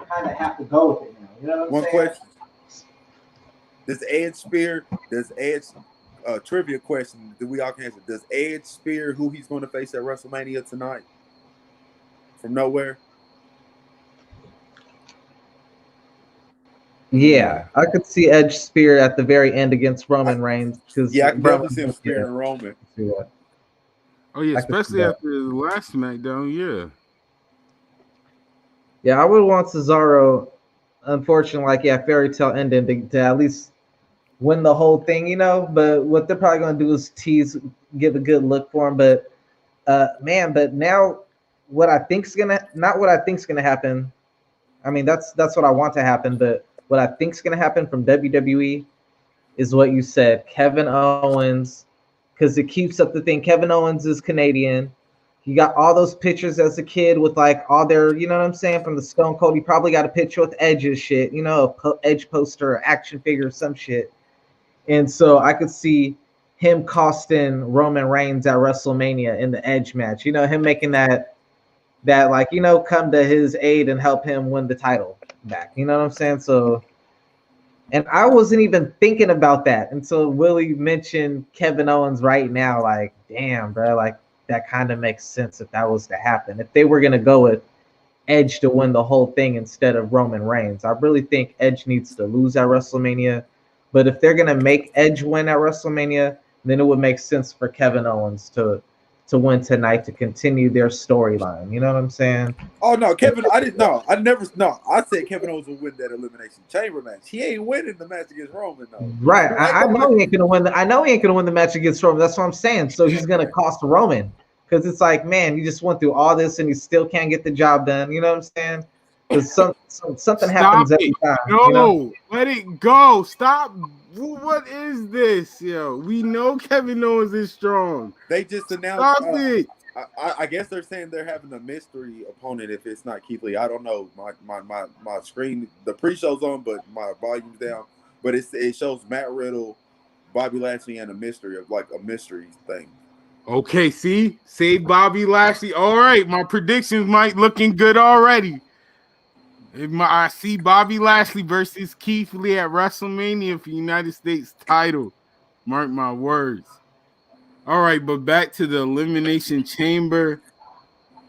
kind of have to go with it now. You know what I'm saying? Question: Does Edge trivia question that we all can answer? Does Edge spear who he's going to face at WrestleMania tonight from nowhere? Yeah, I could see Edge spear at the very end against Roman Reigns. I can definitely see him spearing Roman. Oh yeah, especially after the last SmackDown. Yeah. Yeah, I would want Cesaro. Unfortunately, fairy tale ending to at least win the whole thing, But what they're probably gonna do is give a good look for him. But but now what I think's gonna happen. I mean, that's what I want to happen, but what I think's gonna happen from WWE is what you said, Kevin Owens, because it keeps up the thing. Kevin Owens is Canadian. He got all those pictures as a kid with like all their, you know what I'm saying, from the Stone Cold. He probably got a picture with Edge's shit, a Edge poster or action figure or some shit. And so I could see him costing Roman Reigns at WrestleMania in the Edge match. Him making that like, come to his aid and help him win the title back. You know what I'm saying? So, and I wasn't even thinking about that until Willie mentioned Kevin Owens right now. Like, damn, bro, like that kind of makes sense if that was to happen. If they were going to go with Edge to win the whole thing instead of Roman Reigns, I really think Edge needs to lose at WrestleMania. But if they're going to make Edge win at WrestleMania, then it would make sense for Kevin Owens to win tonight to continue their storyline. You know what I'm saying? Oh no, Kevin! I didn't know. I said Kevin Owens will win that Elimination Chamber match. He ain't winning the match against Roman though. Right. I know he ain't gonna win. I know he ain't gonna win the match against Roman. That's what I'm saying. So he's gonna cost Roman because it's like, man, you just went through all this and you still can't get the job done. You know what I'm saying? Because something happens every time. No, let it go. Stop. What is this, yo? We know Kevin Owens is strong. They just announced. Stop it. I guess they're saying they're having a mystery opponent if it's not Keith Lee. I don't know. My screen, the pre-show's on, but my volume's down. But it shows Matt Riddle, Bobby Lashley, and a mystery thing. Okay, see? Save Bobby Lashley. All right, my predictions might looking good already. I see Bobby Lashley versus Keith Lee at WrestleMania for the United States title. Mark my words. All right, but back to the Elimination Chamber.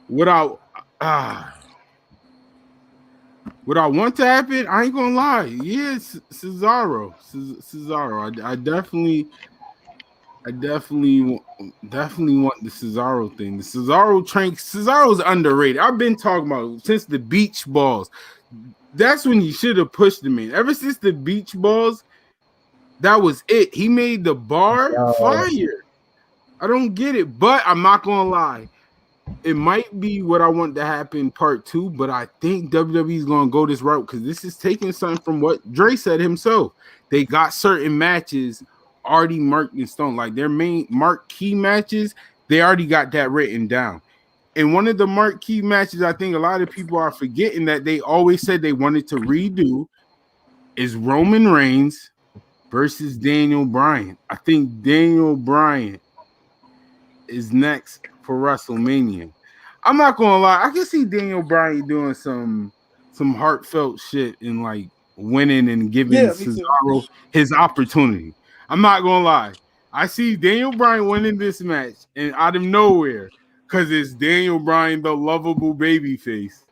What I want to happen, I ain't gonna lie. Yeah, Cesaro. I definitely want the Cesaro thing. The Cesaro's underrated. I've been talking about it since the beach balls. That's when you should have pushed him in. Ever since the beach balls, that was it. He made the bar fire. I don't get it, but I'm not gonna lie. It might be what I want to happen part 2, but I think WWE is gonna go this route because this is taking something from what Dre said himself. They got certain matches already marked in stone, like their main marquee matches. They already got that written down. And one of the marquee matches, I think a lot of people are forgetting that they always said they wanted to redo is Roman Reigns versus Daniel Bryan. I think Daniel Bryan is next for WrestleMania. I'm not gonna lie, I can see Daniel Bryan doing some heartfelt shit and like winning and giving Cesaro his opportunity. I'm not gonna lie. I see Daniel Bryan winning this match and out of nowhere, because it's Daniel Bryan, the lovable babyface.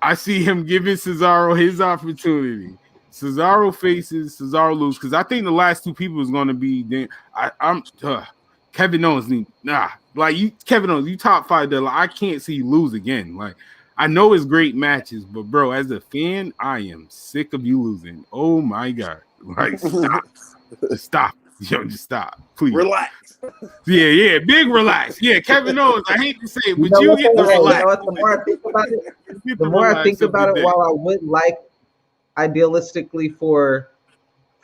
I see him giving Cesaro his opportunity. Cesaro faces, Cesaro loses, because I think the last 2 people is going to be Kevin Owens. Kevin Owens, you top 5 that I can't see you lose again. Like, I know it's great matches, but bro, as a fan, I am sick of you losing. Oh my god! Like, stop. Yo, just stop, please. Relax. Yeah, big relax. Yeah, Kevin Owens. I hate to say it, but you get the relax. The more I think about it, while I would like idealistically for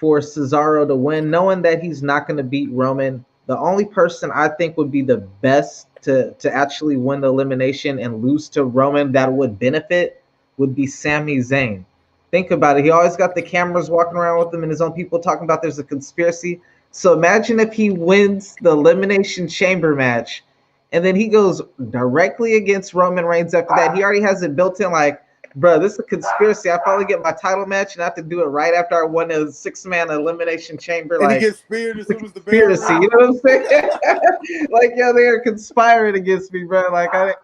Cesaro to win, knowing that he's not going to beat Roman, the only person I think would be the best to actually win the elimination and lose to Roman that would benefit would be Sami Zayn. Think about it. He always got the cameras walking around with him and his own people talking about there's a conspiracy. So imagine if he wins the Elimination Chamber match and then he goes directly against Roman Reigns after that. He already has it built in like, bro, this is a conspiracy. I finally get my title match and I have to do it right after I won a 6-man Elimination Chamber. And like, he gets speared as soon as the conspiracy, you know what I'm saying? Like, yo, they are conspiring against me, bro. Like, I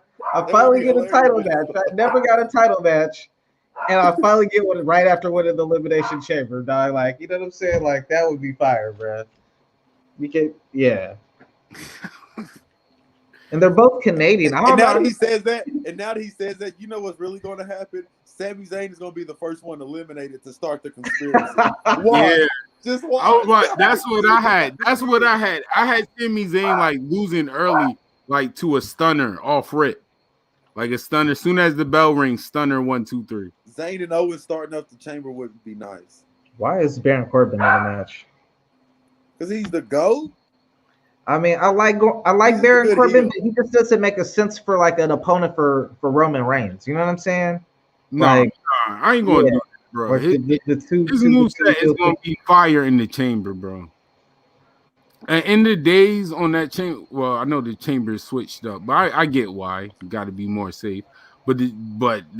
finally get a title match. I never got a title match. And I finally get one right after winning the Elimination Chamber, dog. Like, you know what I'm saying? Like, that would be fire, bro. You can, yeah. And they're both Canadian. And now that he says that, you know what's really going to happen? Sami Zayn is going to be the first one eliminated to start the conspiracy. Why? Yeah. Just why? That's what I had. I had Sami Zayn like losing early, like to a stunner off rip. Like a stunner. As soon as the bell rings, stunner 1, 2, 3. Zayn and Owens starting up the chamber would be nice. Why is Baron Corbin in the match? Because he's the GOAT. I mean, I like Baron Corbin, but he just doesn't make a sense for like an opponent for Roman Reigns. You know what I'm saying? No, I ain't gonna do it, bro. His moveset is gonna be fire in the chamber, bro. And in the days on that chamber, well, I know the chamber is switched up, but I get why. You got to be more safe. But the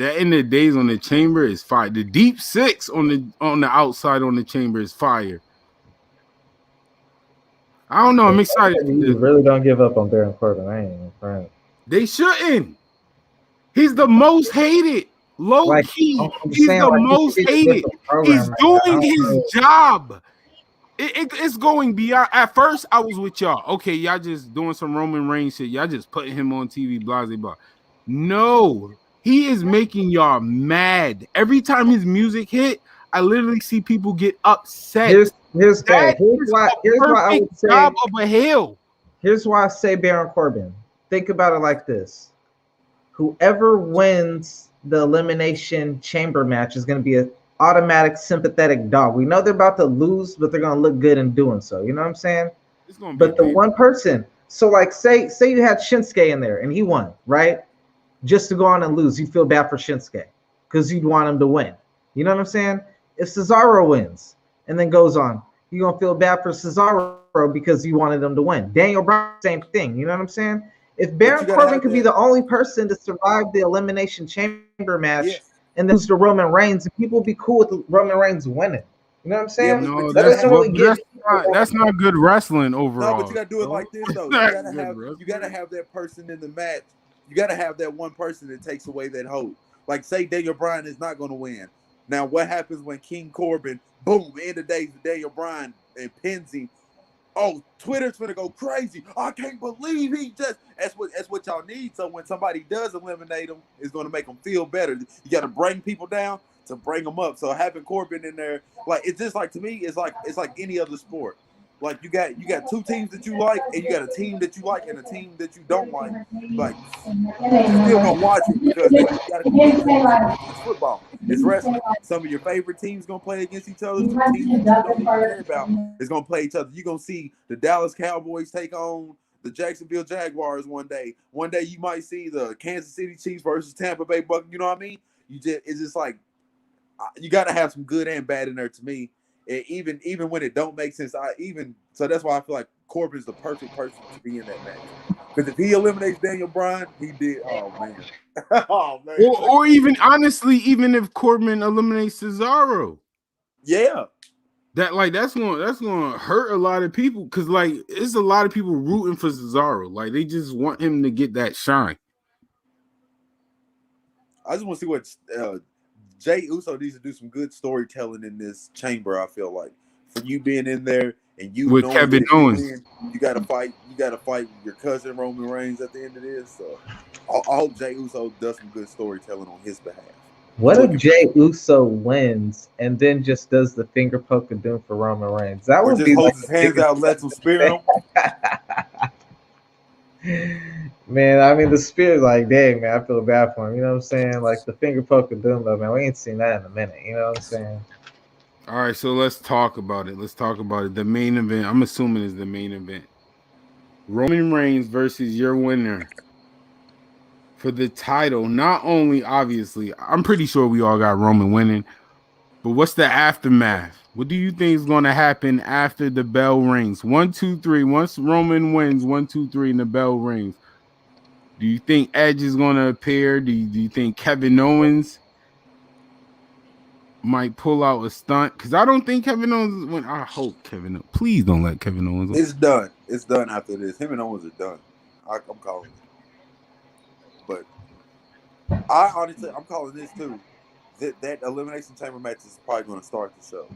end of the days on the chamber is fire. The deep 6 on the outside on the chamber is fire. I don't know. I'm excited. You really don't give up on Baron Corbin. I ain't even friend. They shouldn't. He's the most hated. Low key. He's the most hated. He's doing his job. It's going beyond. At first, I was with y'all. Okay, y'all just doing some Roman Reigns shit. Y'all just putting him on TV, blah, blah, blah. No, he is making y'all mad. Every time his music hit, I literally see people get upset. Here's why I would say job of a hill. Here's why I say Baron Corbin. Think about it like this: whoever wins the Elimination Chamber match is going to be an automatic sympathetic dog. We know they're about to lose, but they're going to look good in doing so. You know what I'm saying? It's gonna be but the one person, so like say you had Shinsuke in there and he won, right? Just to go on and lose, you feel bad for Shinsuke because you'd want him to win. You know what I'm saying? If Cesaro wins and then goes on, you're going to feel bad for Cesaro because you wanted him to win. Daniel Bryan, same thing. You know what I'm saying? If Baron Corbin could be the only person to survive the Elimination Chamber match and then lose to Roman Reigns, people would be cool with Roman Reigns winning. You know what I'm saying? No, that's not good wrestling overall. No, but you gotta do it like this though. Not You good gotta have that person in the match. You gotta have that one person that takes away that hold. Like say Daniel Bryan is not gonna win. Now what happens when King Corbin, boom, end of days, Daniel Bryan and pins him? Oh, Twitter's gonna go crazy. I can't believe he just. That's what y'all need. So when somebody does eliminate him, it's gonna make them feel better. You got to bring people down to bring them up. So having Corbin in there, like it's just like to me, it's like any other sport. Like you got two teams that you like, and you got a team that you like and a team that you don't like. Like you still gonna watch it because you gotta compete. It's football. It's wrestling. Some of your favorite teams gonna play against each other. Some teams that you don't even care about is gonna play each other. You're gonna see the Dallas Cowboys take on the Jacksonville Jaguars one day. One day you might see the Kansas City Chiefs versus Tampa Bay Buccaneers. You know what I mean? It's just like you gotta have some good and bad in there to me. And even when it don't make sense, so that's why I feel like Corbin's the perfect person to be in that match. Because if he eliminates Daniel Bryan, he did. Oh man, oh man. Or even honestly, even if Corbin eliminates Cesaro, yeah, that's gonna hurt a lot of people because like it's a lot of people rooting for Cesaro. Like they just want him to get that shine. I just want to see what Jay Uso needs to do some good storytelling in this chamber. I feel like for you being in there and you With Kevin Owens, you got to fight. You got to fight your cousin Roman Reigns at the end of this. So I hope Jay Uso does some good storytelling on his behalf. What if Jay Uso wins and then just does the finger poke of doom for Roman Reigns? That would just be holds like his hands out, and lets him spear him. Man, I mean the spirit, like, dang, man, I feel bad for him. You know what I'm saying? Like the finger poke of doom, though, man. We ain't seen that in a minute. You know what I'm saying? all right, so let's talk about it. The main event, I'm assuming, is the main event. Roman Reigns versus your winner for the title. Not only, obviously, I'm pretty sure we all got Roman winning, but what's the aftermath? What do you think is going to happen after the bell rings? 1, 2, 3. Once Roman wins, 1, 2, 3, and the bell rings. Do you think Edge is going to appear? Do you think Kevin Owens might pull out a stunt? Because I don't think Kevin Owens win. I hope Kevin Owens. Please don't let Kevin Owens win. It's done. It's done after this. Him and Owens are done. I'm calling it. But I'm calling this too. That Elimination Chamber match is probably going to start the show.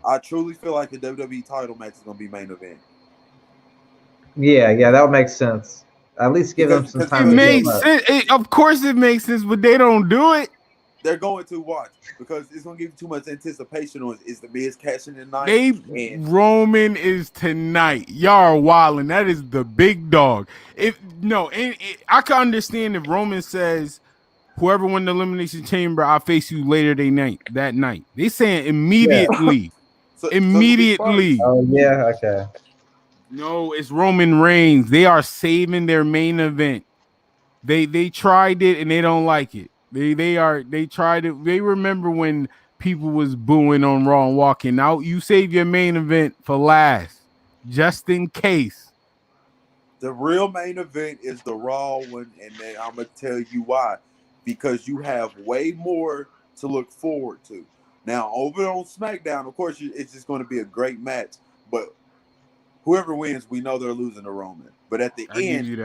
I truly feel like the WWE title match is going to be main event. Yeah, that would make sense. At least give them some time. It makes sense. Of course, it makes sense, but they don't do it. They're going to watch because it's going to give you too much anticipation on is the Miz cashing in tonight. Roman is tonight. Y'all are wilding. That is the big dog. I can understand if Roman says, whoever won the Elimination Chamber, I'll face you later that night. They saying immediately. Yeah. Immediately. Oh, yeah, okay. No, it's Roman Reigns. They are saving their main event. They tried it and they don't like it. They tried it. They remember when people was booing on Raw and walking out. You save your main event for last, just in case. The real main event is the Raw one, and then I'm gonna tell you why. Because you have way more to look forward to. Now, over on SmackDown, of course, it's just going to be a great match. But whoever wins, we know they're losing to Roman. But at the end, you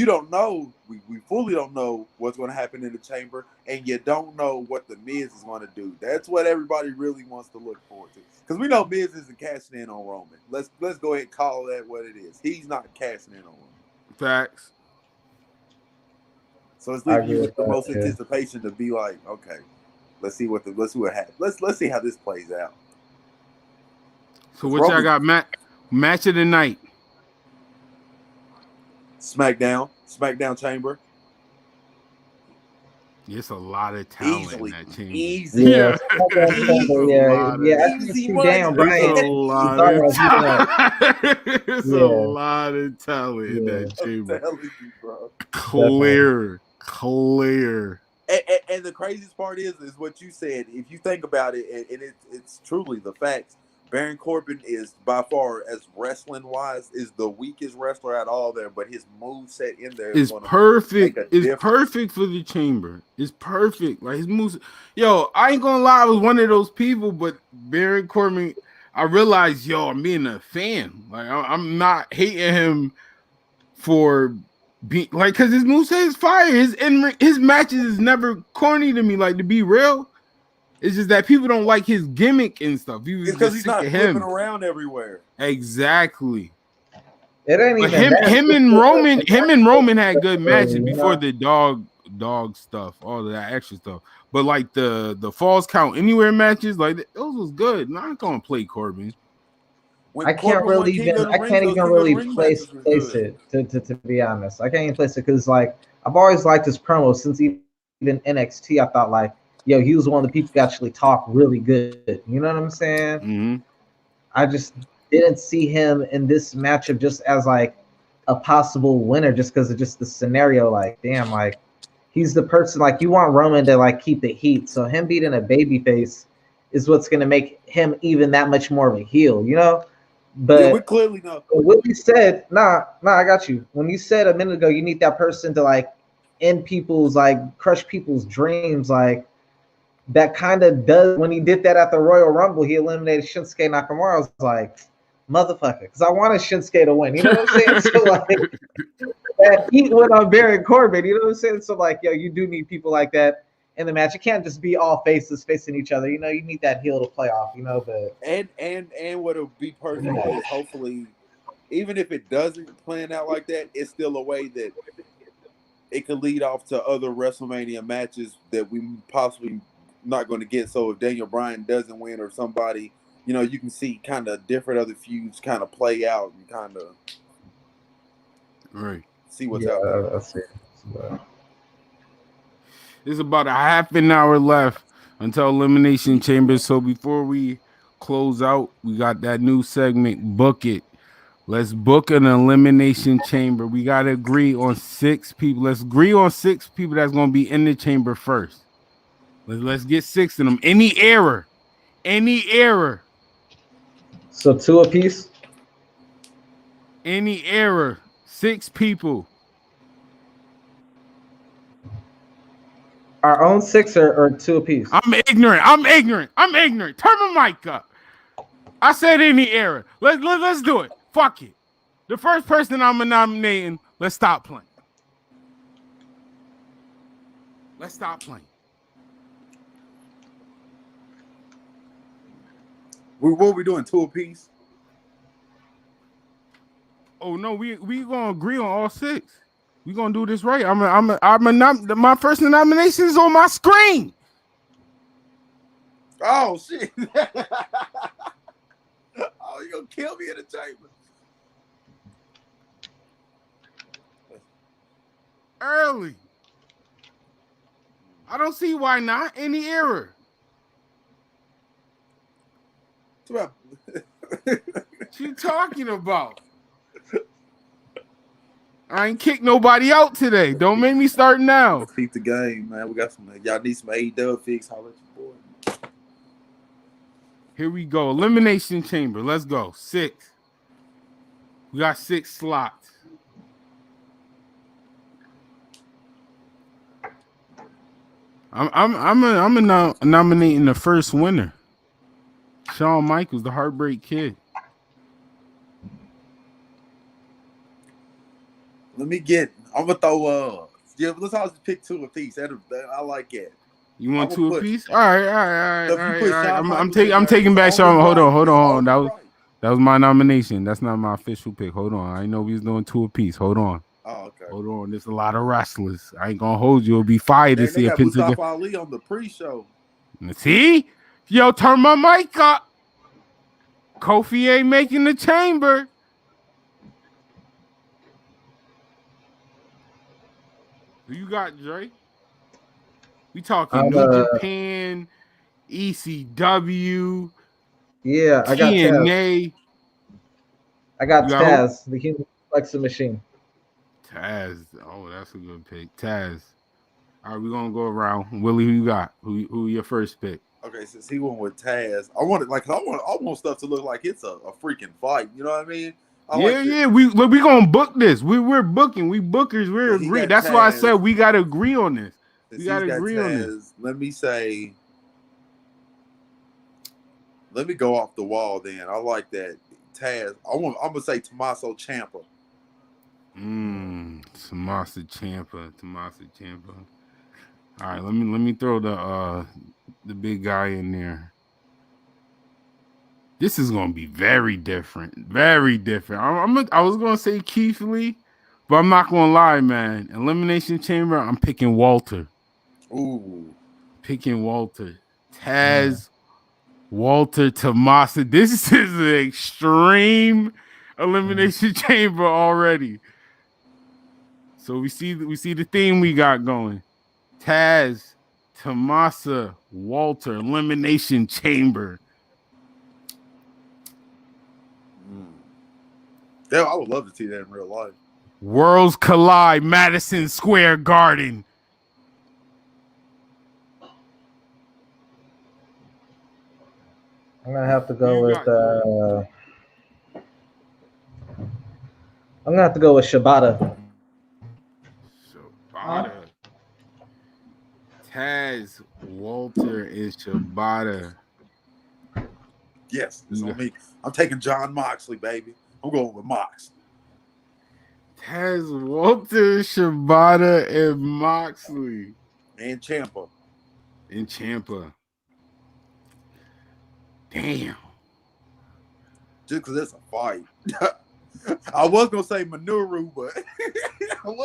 don't know. We fully don't know what's going to happen in the chamber, and you don't know what the Miz is going to do. That's what everybody really wants to look forward to. Because we know Miz isn't cashing in on Roman. Let's go ahead and call that what it is. He's not cashing in on Roman. Facts. So it's leaving you with the most anticipation to be like, okay, let's see what happens. Let's see how this plays out. So what y'all got? Match of the night. SmackDown chamber. It's a lot of talent in that chamber. Easy. Yeah. Easy damn, Brian. It's a lot of talent in that chamber. Bro. Clear. And the craziest part is what you said. If you think about it, and it's truly the facts. Baron Corbin is by far, as wrestling wise, is the weakest wrestler at all there, but his move set in there is It's going to perfect. make a It's difference. perfect for the chamber. It's perfect. Like his moves. Yo, I ain't gonna lie, I was one of those people, but Baron Corbin, I realized, yo, I'm being a fan. Like I'm not hating him for being like, because his moveset is fire. His matches is never corny to me. Like, to be real, it's just that people don't like his gimmick and stuff. You It's was because just he's sick not of flipping him. around everywhere. Exactly. It ain't But even that. him and Roman had good matches You before know? the dog stuff, all of that extra stuff. But like the falls count anywhere matches, like those was good. Not gonna play Corbin. When I can't Corbin won really King even of the I Ring, can't those even King of the really Ring place matches was good. it to be honest. I can't even place it because like I've always liked his promos since even NXT. I thought like, yo, he was one of the people who actually talk really good. You know what I'm saying? Mm-hmm. I just didn't see him in this matchup just as like a possible winner just because of just the scenario. Like, damn, like he's the person like you want Roman to like keep the heat. So him beating a babyface is what's gonna make him even that much more of a heel, you know? Yeah, we But clearly know. what you said, I got you. When you said a minute ago, you need that person to like end people's like crush people's dreams, like that kind of does. When he did that at the Royal Rumble, he eliminated Shinsuke Nakamura. I was like, motherfucker, because I wanted Shinsuke to win. You know what I'm saying? So like that heat went on Baron Corbin. You know what I'm saying? So like, yo, you do need people like that in the match. It can't just be all faces facing each other. You know, you need that heel to play off. You know, but And what would be perfect is hopefully, even if it doesn't plan out like that, it's still a way that it could lead off to other WrestleMania matches that we possibly not going to get. So if Daniel Bryan doesn't win or somebody, you know, you can see kind of different other feuds kind of play out and kind of Right. see what's out there. That's it. There's about a half an hour left until Elimination Chamber. So before we close out, we got that new segment, Book It. Let's book an Elimination Chamber. We got to agree on 6 people. Let's agree on 6 people that's going to be in the chamber first. Let's get 6 of them. Any error. So 2 apiece. Any error. 6 people. Our own 6 or 2 apiece. I'm ignorant. Turn my mic up. I said any error. Let's do it. Fuck it. The first person I'm nominating, let's stop playing. What are we doing? 2 apiece? Oh no, we gonna agree on all 6. We gonna do this right. My first nomination is on my screen. Oh shit! Oh, you gonna kill me in the chamber? Early. I don't see why not. Any error. What you talking about? I ain't kicked nobody out today. Don't make me start now. Let's keep the game, man. We got some. Y'all need some AEW fix. Holla at your boy. Here we go. Elimination Chamber. Let's go. 6. We got 6 slots. I'm nominating the first winner. Shawn Michaels, the Heartbreak Kid. I'm gonna throw yeah, let's all just pick 2 apiece. I like it. You want 2 apiece? All right. I'm taking back Shawn. Shawn. Hold on. That was my nomination. That's not my official pick. Hold on. I know we was doing 2 apiece. Hold on. Oh, okay. Hold on. There's a lot of wrestlers. I ain't gonna hold you. It'll be fire to see a Mustafa Ali on the pre-show. See? Yo, turn my mic up. Kofi ain't making the chamber. Who you got, Dre? We talking New Japan, ECW. Yeah, I got TNA. I got Taz, the Human Flexing Machine. Taz. Oh, that's a good pick. Taz. All right, we're gonna go around. Willie, who you got? Who your first pick? Okay, since he went with Taz, I want stuff to look like it's a freaking fight. You know what I mean? Yeah. We gonna book this. We're booking. We bookers. We're He agreeing. got That's why I Taz. said we gotta agree on this. Since We gotta he's got agree on this. Taz, let me say. Let me go off the wall then. I like that. Taz. I'm gonna say Tommaso Ciampa. Tommaso Ciampa. All right, let me throw the big guy in there. This is gonna be very different. Very different. I was gonna say Keith Lee, but I'm not gonna lie, man. Elimination Chamber, I'm picking Walter. Ooh. Picking Walter. Taz, Walter, Tommaso. This is an extreme Elimination Chamber already. So we see the theme we got going. Taz, Tommaso, Walter, Elimination Chamber. Yeah, I would love to see that in real life. Worlds collide, Madison Square Garden. I'm gonna have to go with. I'm gonna have to go with Shibata. Taz, Walter, and Shibata. Yes, it's on me. I'm taking John Moxley, baby. I'm going with Mox. Taz, Walter, Shibata, and Moxley. And Ciampa. Damn. Just because it's a fight. I was going to say Minoru, but I'm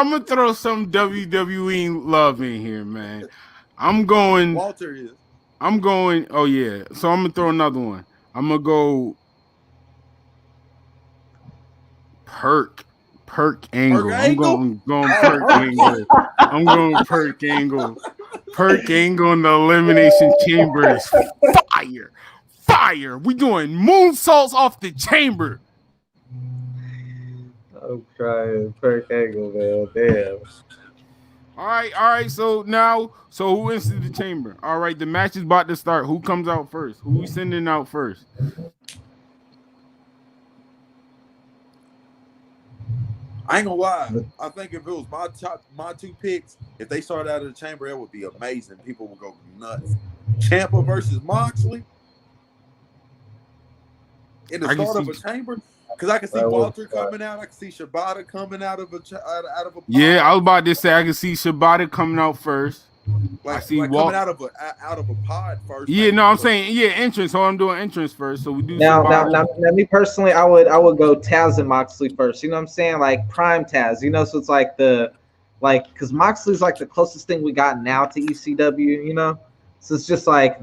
gonna throw some WWE love in here, man. I'm going. Walter is. I'm going. Oh yeah. So I'm gonna throw another one. I'm gonna go. Perk Angle. I'm going Perk Angle. I'm going Perk Angle. Perk Angle in the Elimination Chamber is fire. We doing moonsaults off the chamber. I'm trying Perk Angle, man. Damn. All right. So who enters the chamber? All right, the match is about to start. Who comes out first? Who we sending out first? I ain't gonna lie. I think if it was my two picks, if they started out of the chamber, it would be amazing. People would go nuts. Ciampa versus Moxley in the start of a chamber, because I can see Walter coming out. I can see Shibata coming out of a pod. Yeah, I was about to say I can see Shibata coming out first. I see coming out of a pod first. Yeah, no, I'm saying entrance. So I'm doing entrance first. So we do now, me personally, I would go Taz and Moxley first. You know what I'm saying? Like prime Taz. You know, so it's like because Moxley's like the closest thing we got now to ECW. You know, so it's just like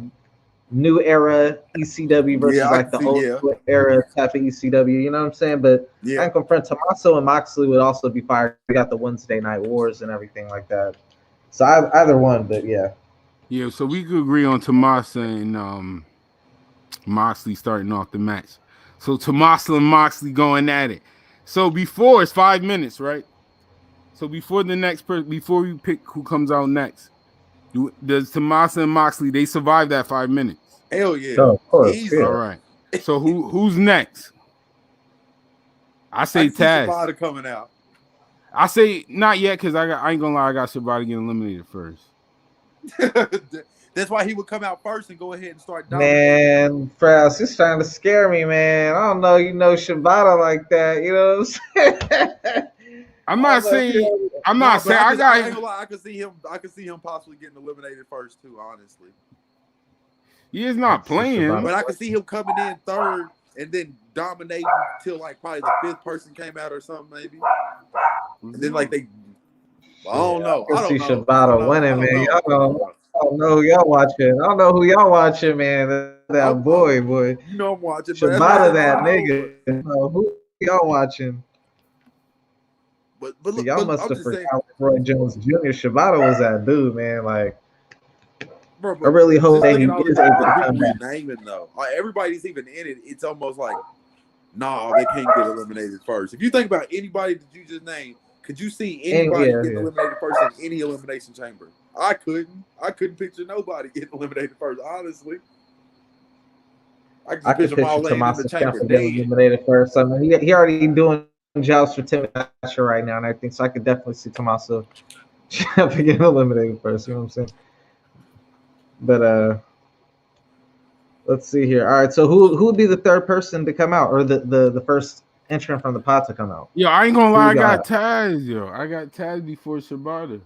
new era ECW versus like the old era type of ECW. You know what I'm saying? But I can confront Tommaso and Moxley would also be fired. We got the Wednesday Night Wars and everything like that. So either one, but yeah. Yeah, so we could agree on Tommaso and Moxley starting off the match. So Tommaso and Moxley going at it. So before it's 5 minutes, right? So before the next person, before we pick who comes out next, does Tommaso and Moxley they survive that 5 minutes? Hell yeah! Oh, of course. Yeah. All right. So who's next? I say Taz. Shibata coming out. I say not yet because I ain't gonna lie, I got Shibata getting eliminated first. That's why he would come out first and go ahead and start dominating. Man, Frass, he's trying to scare me, man. I don't know, Shibata like that. You know what I'm saying? I'm not saying. I could see him possibly getting eliminated first too. Honestly, he is not playing, but I could see him coming in third and then dominating till like probably the fifth person came out or something, maybe. And then like I don't know. I can see Shibata winning, man. I don't know who y'all watching. I don't know who y'all watching, man. That boy. You know I'm watching. Shibata, that nigga. Who y'all watching? But y'all must have forgot Roy Jones Jr. Shibata was that dude, man. Like, bro, I really hope that he is able to come back. Naming though, like, everybody's even in it. It's almost like, they can't get eliminated first. If you think about anybody that you just named, Could you see anybody yeah, getting yeah. eliminated first in any elimination chamber? I couldn't. I couldn't picture nobody getting eliminated first. Honestly, I I could could them all picture laying in the Tommaso chamber Ciampa getting dead. eliminated first. I mean, he already doing jobs for Tim Thatcher right now and everything, so I could definitely see Tommaso Ciampa getting eliminated first. You know what I'm saying? But let's see here. All right, so who would be the third person to come out, or the first entrant from the pot to come out? Yo, I ain't gonna Who lie, I we got got? Taz, yo. I got Taz before Shibata.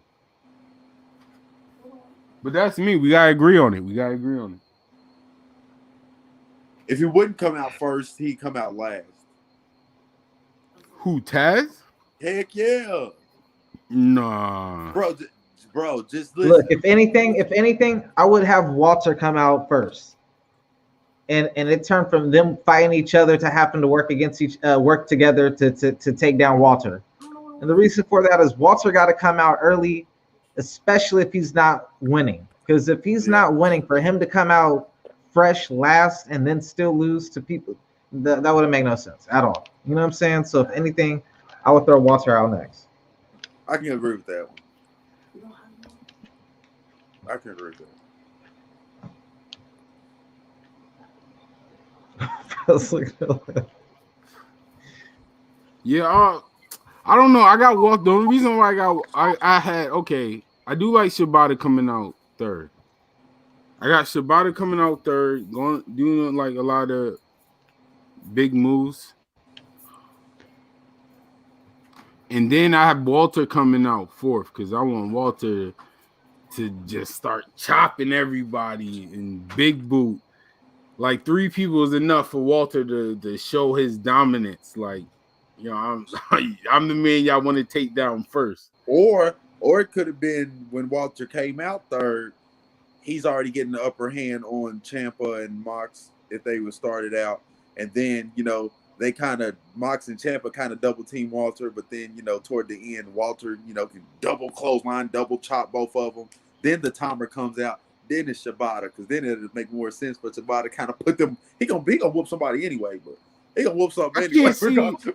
But that's me. We gotta agree on it. We gotta agree on it. If he wouldn't come out first, he'd come out last. Who, Taz? Heck yeah, Nah. bro. Just listen. Look, if anything, I would have Walter come out first, and it turned from them fighting each other to having to work together to take down Walter. And the reason for that is Walter got to come out early, especially if he's not winning. Because if he's not winning, for him to come out fresh last and then still lose to people, that wouldn't make no sense at all. You know what I'm saying? So if anything, I would throw Walter out next. I can agree with that one. I can agree with that. Yeah, I don't know. I got Walter. The only reason why I had I do like Shibata coming out third. I got Shibata coming out third, doing like a lot of big moves. And then I have Walter coming out fourth because I want Walter to just start chopping everybody in big boot. Like 3 people is enough for Walter to show his dominance. Like, you know, I'm the man y'all want to take down first. Or it could have been when Walter came out third, he's already getting the upper hand on Ciampa and Mox if they were started out. And then, you know, they kind of, Mox and Ciampa kind of double team Walter, but then, you know, toward the end, Walter, you know, can double clothesline, double chop both of them. Then the timer comes out. Then it's Shibata, because then it'll make more sense for Shibata to kind of put them. He gonna whoop somebody anyway, but he gonna whoop something anyway.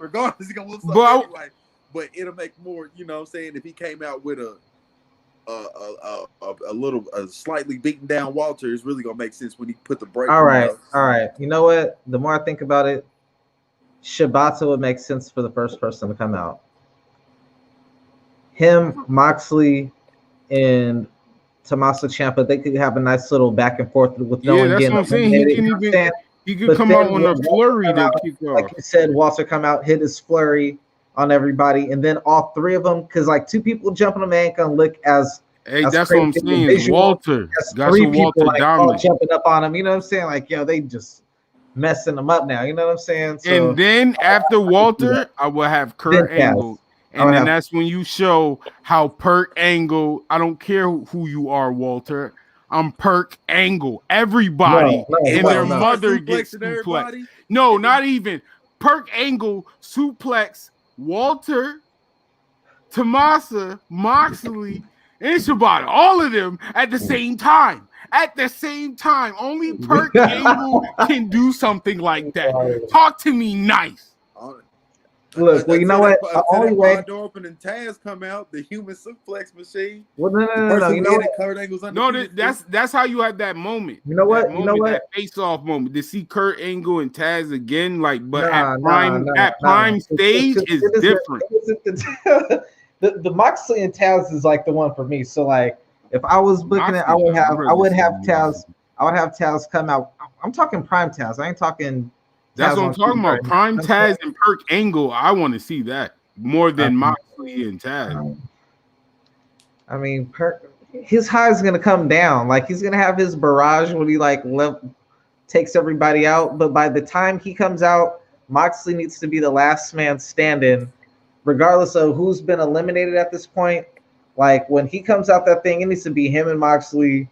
Regardless, he gonna whoop something anyway. But it'll make more, you know what I'm saying, if he came out with a slightly beaten down Walter, it's really gonna make sense when he put the break. All right. You know what? The more I think about it, Shibata would make sense for the first person to come out. Him, Moxley, and Tommaso Ciampa, they could have a nice little back and forth with no one getting eliminated. He could come out on a flurry to kick off. Like you said, Walter come out, hit his flurry on everybody, and then all 3 of them, because like 2 people jumping them ain't gonna look as that's what I'm saying. Walter, got 3 people like all jumping up on him. You know what I'm saying? Like, yo, they just messing them up now. You know what I'm saying? So, and then after Walter, I will have Kurt Angle. And then that's when you show how Perk Angle, I don't care who you are, Walter. I'm Perk Angle. Everybody and their mother gets suplexed. No, not even. Perk Angle suplex Walter, Tommaso, Moxley, and Shibata. All of them at the same time. At the same time. Only Perk Angle can do something like that. Talk to me nice. Look, well, you know what? The only way door open and Taz come out, the human suplex machine. Well, no. You know Kurt Angle's that's how you have that moment. You know what? That face-off moment to see Kurt Angle and Taz again, like, but at prime stage is different. The Moxley and Taz is like the one for me. So like, if I was booking it, I would have Taz come out. I'm talking prime Taz. I ain't talking. That's what I'm talking about. Prime Taz and Perk Angle. I want to see that more than Moxley and Taz. I mean, Perk, his high is gonna come down. Like, he's gonna have his barrage when he takes everybody out. But by the time he comes out, Moxley needs to be the last man standing, regardless of who's been eliminated at this point. Like, when he comes out that thing, it needs to be him and Moxley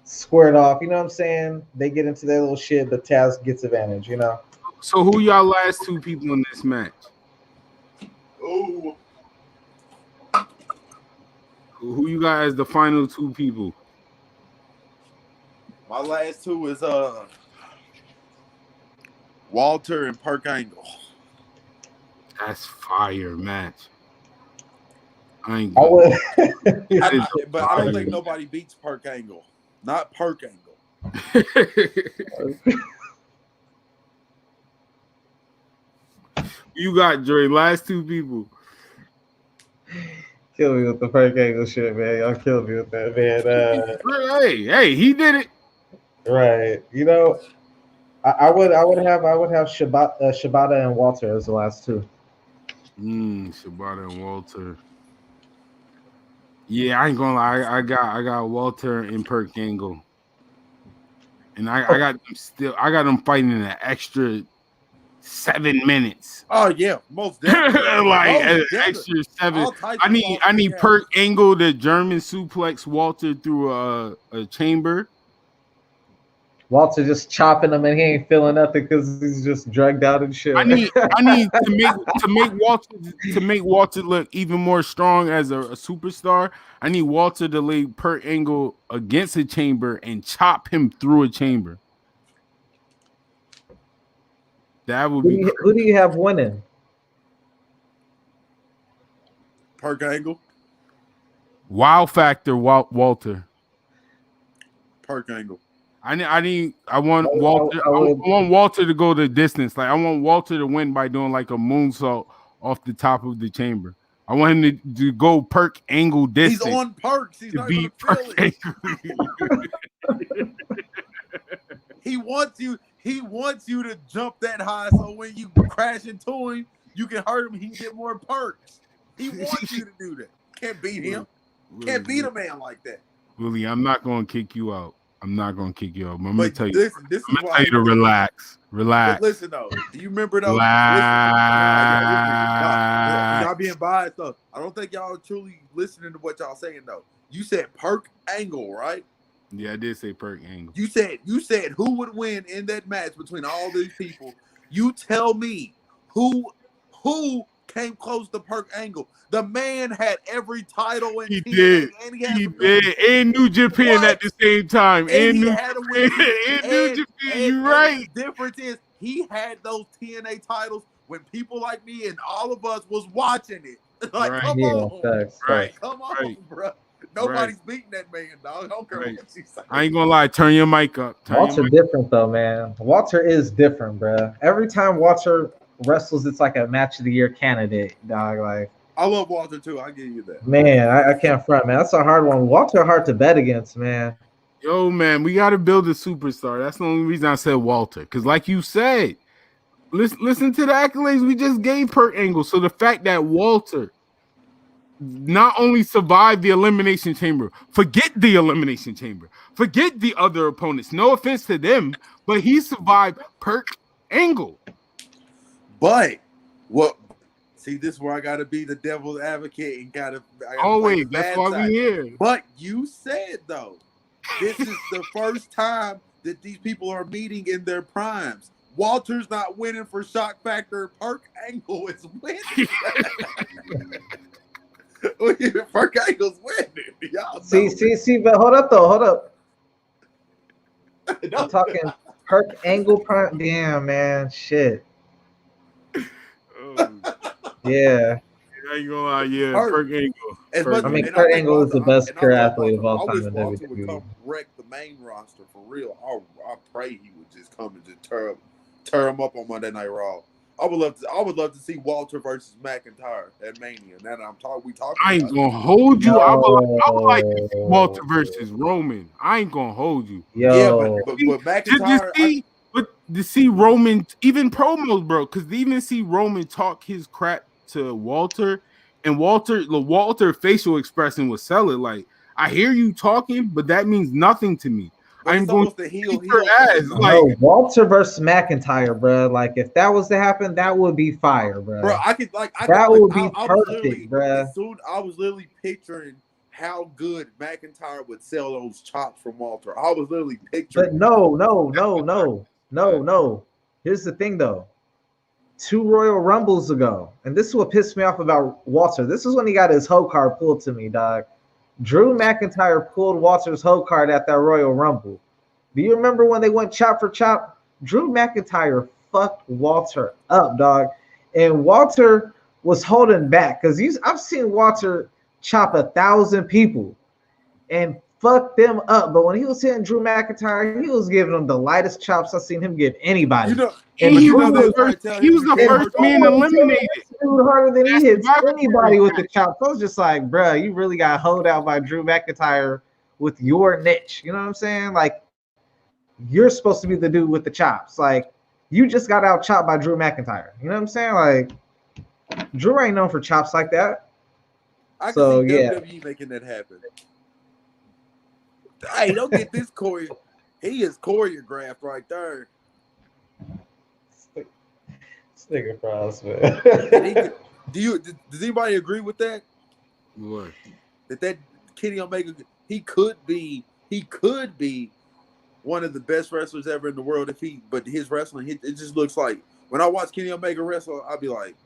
squared off. You know what I'm saying? They get into their little shit, but Taz gets advantage, you know? So who y'all last 2 people in this match? Oh. Who you got as the final 2 people? My last 2 is Walter and Perk Angle. That's fire match. I ain't I good. would. But I don't think nobody beats Perk Angle. Not Perk Angle. You got Dre. Last two people. Kill me with the Perk Angle shit, man. Y'all kill me with that, man. Hey, he did it. Right. You know, I would have Shibata and Walter as the last two. Shibata and Walter. Yeah, I ain't gonna lie. I got Walter and Perk Angle, and I got them fighting in an extra 7 minutes. Oh yeah, most definitely. Like Most definitely. extra 7. All types I of need monsters Perk Angle to German suplex Walter through a chamber. Walter just chopping him and he ain't feeling nothing because he's just drugged out and shit. I need to make Walter look even more strong as a superstar. I need Walter to lay Perk Angle against a chamber and chop him through a chamber. That would be. Who do you have winning? Perk Angle. Wow factor Walter. Perk Angle. I want Walter. I want Walter to go the distance. Like I want Walter to win by doing like a moonsault off the top of the chamber. I want him to go Perk Angle distance. He's on perks. He's not going to feel it. He wants you to jump that high so when you crash into him, you can hurt him. He can get more perks. He wants you to do that. Can't beat him. Can't beat a man like that. Willie, I'm not going to kick you out. I'm not going to kick you out. I'm going to tell you. This is I'm going to tell you to relax. Relax. But listen though, do you remember though? Relax. Y'all being biased though. I don't think y'all are truly listening to what y'all saying though. You said Perk Angle, right? Yeah, I did say Perk Angle. You said who would win in that match between all these people. You tell me who came close to Perk Angle. The man had every title in TNA, and he did, and New Japan at the same time, and New Japan. You're right. The difference is he had those TNA titles when people like me and all of us was watching it. Like, right. come on, right? Come on, bro. Nobody's beating that man, dog. I don't care what you say. I ain't gonna lie. Turn your mic up. Walter different though, man. Walter is different, bro. Every time Walter wrestles, it's like a match of the year candidate, dog. Like I love Walter too. I give you that. Man, I can't front, man. That's a hard one. Walter hard to bet against, man. Yo, man, we got to build a superstar. That's the only reason I said Walter. Because like you said, listen to the accolades we just gave Perk Angle. So the fact that Walter not only survived the Elimination Chamber, forget the Elimination Chamber, forget the other opponents. No offense to them, but he survived Perk Angle. But what? See, this is where I gotta be the devil's advocate and gotta always. That's why we here. But you said though, this is the first time that these people are meeting in their primes. Walter's not winning for shock factor. Perk Angle is winning. Perk Angle's winning. Y'all see, but hold up though, hold up. I'm talking Perk Angle prime. Damn, man, shit. Yeah. I ain't gonna lie, yeah. Perk Angle. Perk Angle is the best career athlete of all time in Walter would WWE. come wreck the main roster for real. I pray he would just come and just tear him up on Monday Night Raw. I would love to see Walter versus McIntyre at Mania. Now that we talking. I ain't gonna hold you. I would like to see Walter versus Roman. I ain't gonna hold you. Yo. Yeah, but McIntyre. But to see Roman, even promos, bro, because to even see Roman talk his crap to Walter, and the Walter facial expression was selling. Like, I hear you talking, but that means nothing to me. I'm going to heel ass. Like Walter versus McIntyre, bro. Like, if that was to happen, that would be fire, bro. Bro, that would be perfect, bro. I was literally picturing how good McIntyre would sell those chops from Walter. I was literally picturing. But no. Here's the thing, though. 2 Royal Rumbles ago, and this is what pissed me off about Walter. This is when he got his hoe card pulled to me, dog. Drew McIntyre pulled Walter's hoe card at that Royal Rumble. Do you remember when they went chop for chop? Drew McIntyre fucked Walter up, dog. And Walter was holding back because I've seen Walter chop 1,000 people and fuck them up. But when he was hitting Drew McIntyre, he was giving him the lightest chops I've seen him give anybody. You know, And he you was know Drew they the was trying to first. tell He him was he the can't first hurt man nobody. eliminated. dude harder than he That's hits Survivor anybody Series with the chops. I was just like, bruh, you really got hoed out by Drew McIntyre with your niche. You know what I'm saying? Like, you're supposed to be the dude with the chops. Like, you just got out chopped by Drew McIntyre. You know what I'm saying? Like, Drew ain't known for chops like that. I So, can see yeah. WWE making that happen. Hey, don't get this choreo. He is choreographed right there. Sticker fries, And he man. could, does anybody agree with that? What? That Kenny Omega, he could be one of the best wrestlers ever in the world but his wrestling, it just looks like, when I watch Kenny Omega wrestle, I'll be like,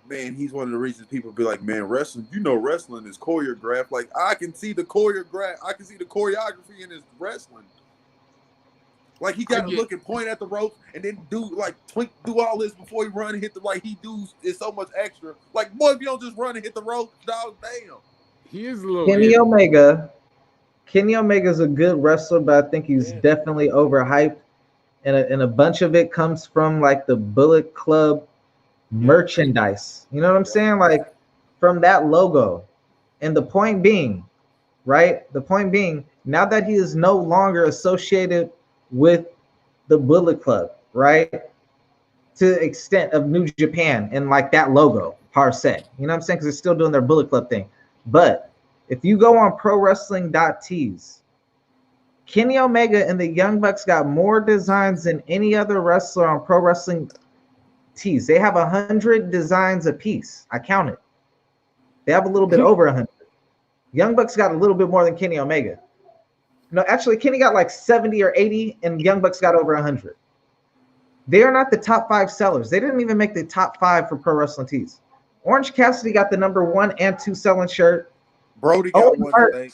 man, he's one of the reasons people be like, man, wrestling is choreographed. Like, I can see the choreography in his wrestling. Like, he got to look and point at the ropes and then do all this before he run and hit is so much extra. Like, boy, if you don't just run and hit the ropes, dog, damn. He is a little. Kenny Omega's a good wrestler, but I think he's definitely overhyped. And a bunch of it comes from like the Bullet Club merchandise. You know what I'm saying? Like, from that logo. And the point being, right? The point being, now that he is no longer associated with the Bullet Club, right? To the extent of New Japan and like that logo, per se. You know what I'm saying? Because they're still doing their Bullet Club thing. But if you go on prowrestling.tees, Kenny Omega and the Young Bucks got more designs than any other wrestler on Pro Wrestling Tees. They have 100 designs a piece. I counted. They have a little bit over 100. Young Bucks got a little bit more than Kenny Omega. No, actually, Kenny got like 70 or 80, and Young Bucks got over 100. They are not the top 5 sellers. They didn't even make the top 5 for Pro Wrestling Tees. Orange Cassidy got the number 1 and 2 selling shirt. Brody got one today.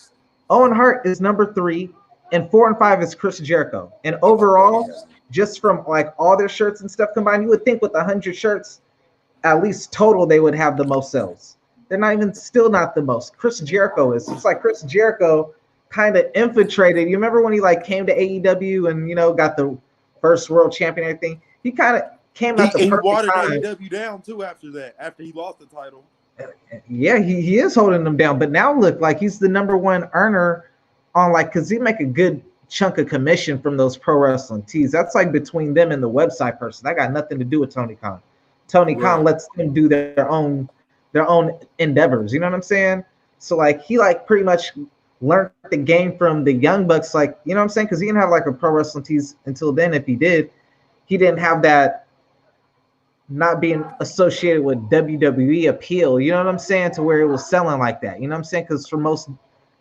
Owen Hart is number 3, and 4 and 5 is Chris Jericho. And overall, just from like all their shirts and stuff combined, you would think with 100 shirts, at least total, they would have the most sales. They're still not the most. Chris Jericho is. It's like Chris Jericho kind of infiltrated. You remember when he like came to AEW and, you know, got the first world champion and everything? He kind of came out the perfect watered time. AEW down too after that, after he lost the title. Yeah, he is holding them down. But now look, like he's the number 1 earner on, like, because he make a good chunk of commission from those Pro Wrestling Tees. That's like between them and the website person. That got nothing to do with Tony Khan. Tony Khan lets them do their own endeavors. You know what I'm saying? So like he like pretty much learned the game from the Young Bucks. Like, you know what I'm saying? Because he didn't have like a Pro Wrestling Tees until then. If he did, he didn't have that not being associated with WWE appeal. You know what I'm saying? To where it was selling like that. You know what I'm saying? Because for most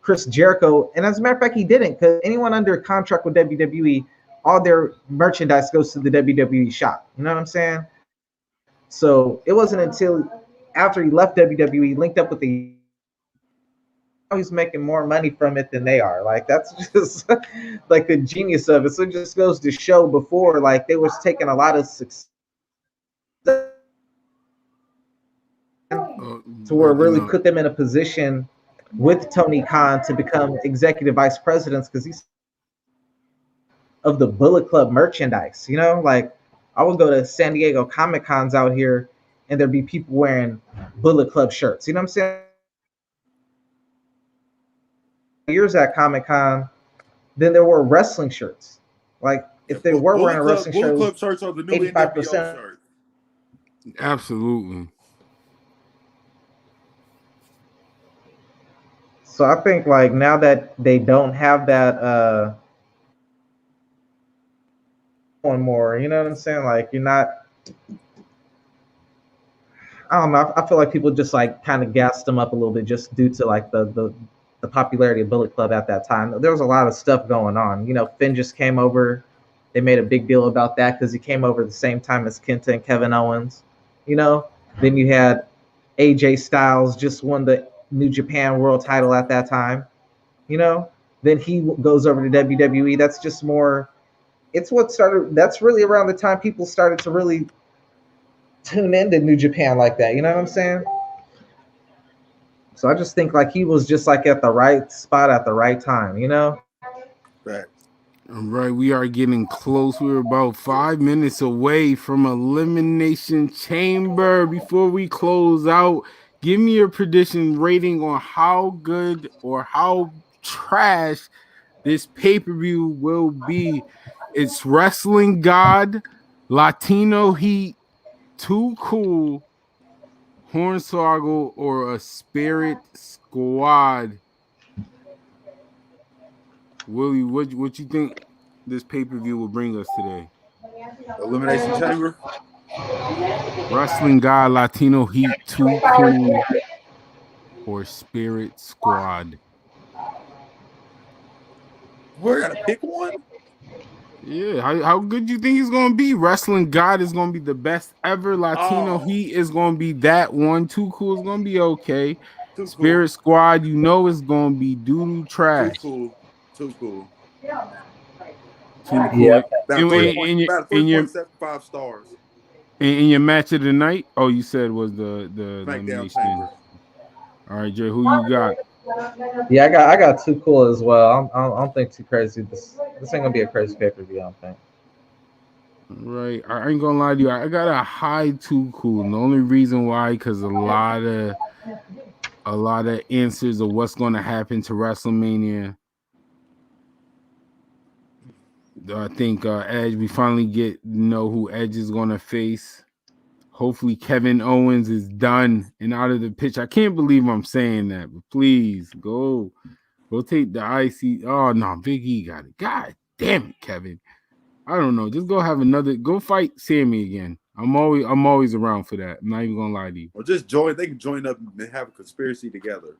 Chris Jericho, and as a matter of fact, he didn't, because anyone under contract with WWE, all their merchandise goes to the WWE shop. You know what I'm saying? So it wasn't until after he left WWE, linked up with he's making more money from it than they are. Like, that's just like the genius of it. So it just goes to show before, like, they was taking a lot of success to where it really put them in a position with Tony Khan to become executive vice presidents, because he's of the Bullet Club merchandise. You know, like I would go to San Diego Comic Cons out here and there'd be people wearing Bullet Club shirts. You know what I'm saying? Years at Comic Con, then there were wrestling shirts. Like, if they were wearing a wrestling shirt, Bullet Club shirts are the new 85%. NWO shirt. Absolutely. So I think like now that they don't have that one more, you know what I'm saying? Like, you're not, I don't know. I feel like people just like kind of gassed them up a little bit just due to like the popularity of Bullet Club at that time. There was a lot of stuff going on. You know, Finn just came over. They made a big deal about that because he came over the same time as Kenta and Kevin Owens. You know, then you had AJ Styles just won the New Japan World title at that time. You know, then he goes over to WWE. That's just more. It's what started. That's really around the time people started to really tune into New Japan like that. You know what I'm saying? So I just think like he was just like at the right spot at the right time, you know? Right. All right, we are getting close. We're about 5 minutes away from Elimination Chamber. Before we close out, give me your prediction rating on how good or how trash this pay-per-view will be. It's Wrestling God, Latino Heat, Too Cool, Hornswoggle, or a Spirit Squad. Willie, what you think this pay-per-view will bring us today? Elimination Chamber. Wrestling God, Latino Heat, Too Cool, or Spirit Squad? We're gonna pick one. Yeah, how good you think he's gonna be? Wrestling God is gonna be the best ever. Latino Heat is gonna be that one. Too Cool is gonna be okay. Too Spirit cool. Squad, you know, it's gonna be doo-doo trash. Too cool. Too cool. Too cool. Yeah. About In 3.75 stars. in your match of the night, oh, you said was the SmackDown elimination. Chamber. All right, Jay, who you got? Yeah, I got Too Cool as well. I don't think too crazy. This ain't gonna be a crazy pay-per-view, I don't think. Right, I ain't gonna lie to you. I got a high Too Cool. And the only reason why, because a lot of answers of what's gonna happen to WrestleMania. I think Edge. We finally get to know who Edge is gonna face. Hopefully, Kevin Owens is done and out of the picture. I can't believe I'm saying that, but please go take the IC. Oh no, Big E got it. God damn it, Kevin. I don't know. Just go fight Sammy again. I'm always around for that. I'm not even gonna lie to you. Or just join. They can join up and have a conspiracy together.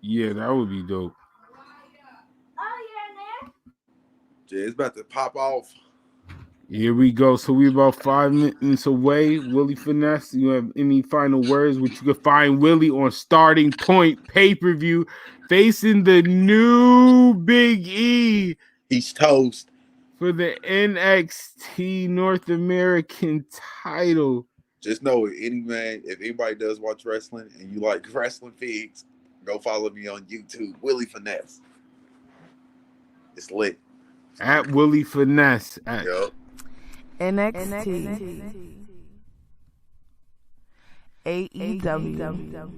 Yeah, that would be dope. Yeah, it's about to pop off. Here we go. So we're about 5 minutes away. Willie Finesse, you have any final words? Which you can find Willie on Starting Point pay-per-view facing the new Big E. He's toast. For the NXT North American title. Just know if anybody does watch wrestling and you like wrestling figs, go follow me on YouTube, Willie Finesse. It's lit. At Willie Finesse. Yep. NXT, AEW,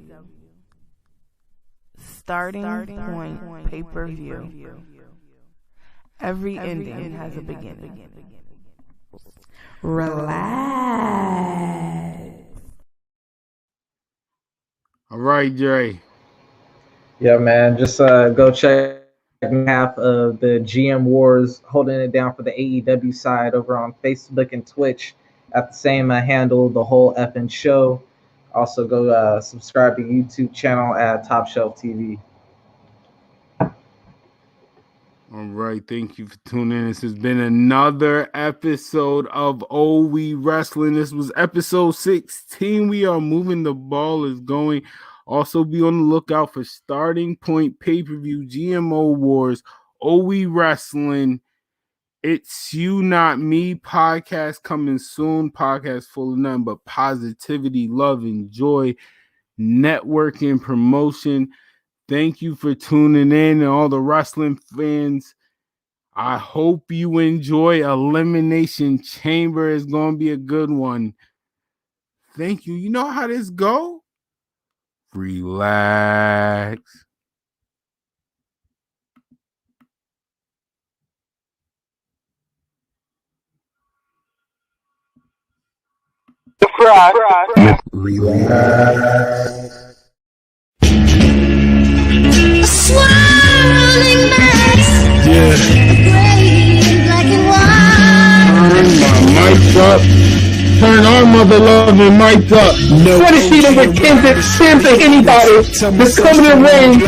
Starting Point pay-per-view. Every ending has a beginning. Relax. All right, Jay. Yeah, man. Just go check half of the GM Wars holding it down for the AEW side over on Facebook and Twitch at the same handle, The Whole Effing Show. Also go subscribe to YouTube channel at Top Shelf TV. All right, thank you for tuning in. This has been another episode of We Wrestling. This was episode 16. We are moving. The ball is going. Also, be on the lookout for Starting Point pay-per-view, GMO Wars, We Wrestling. It's You Not Me podcast coming soon. Podcast full of nothing but positivity, love, and joy, networking, promotion. Thank you for tuning in and all the wrestling fans. I hope you enjoy Elimination Chamber. It's going to be a good one. Thank you. You know how this go? Relax. Swirling mass, Yeah. gray, black and white. Turn my mic up. Turn our mother loving mic up. No. 20 feet of a Kendrick sin to anybody that's coming in range.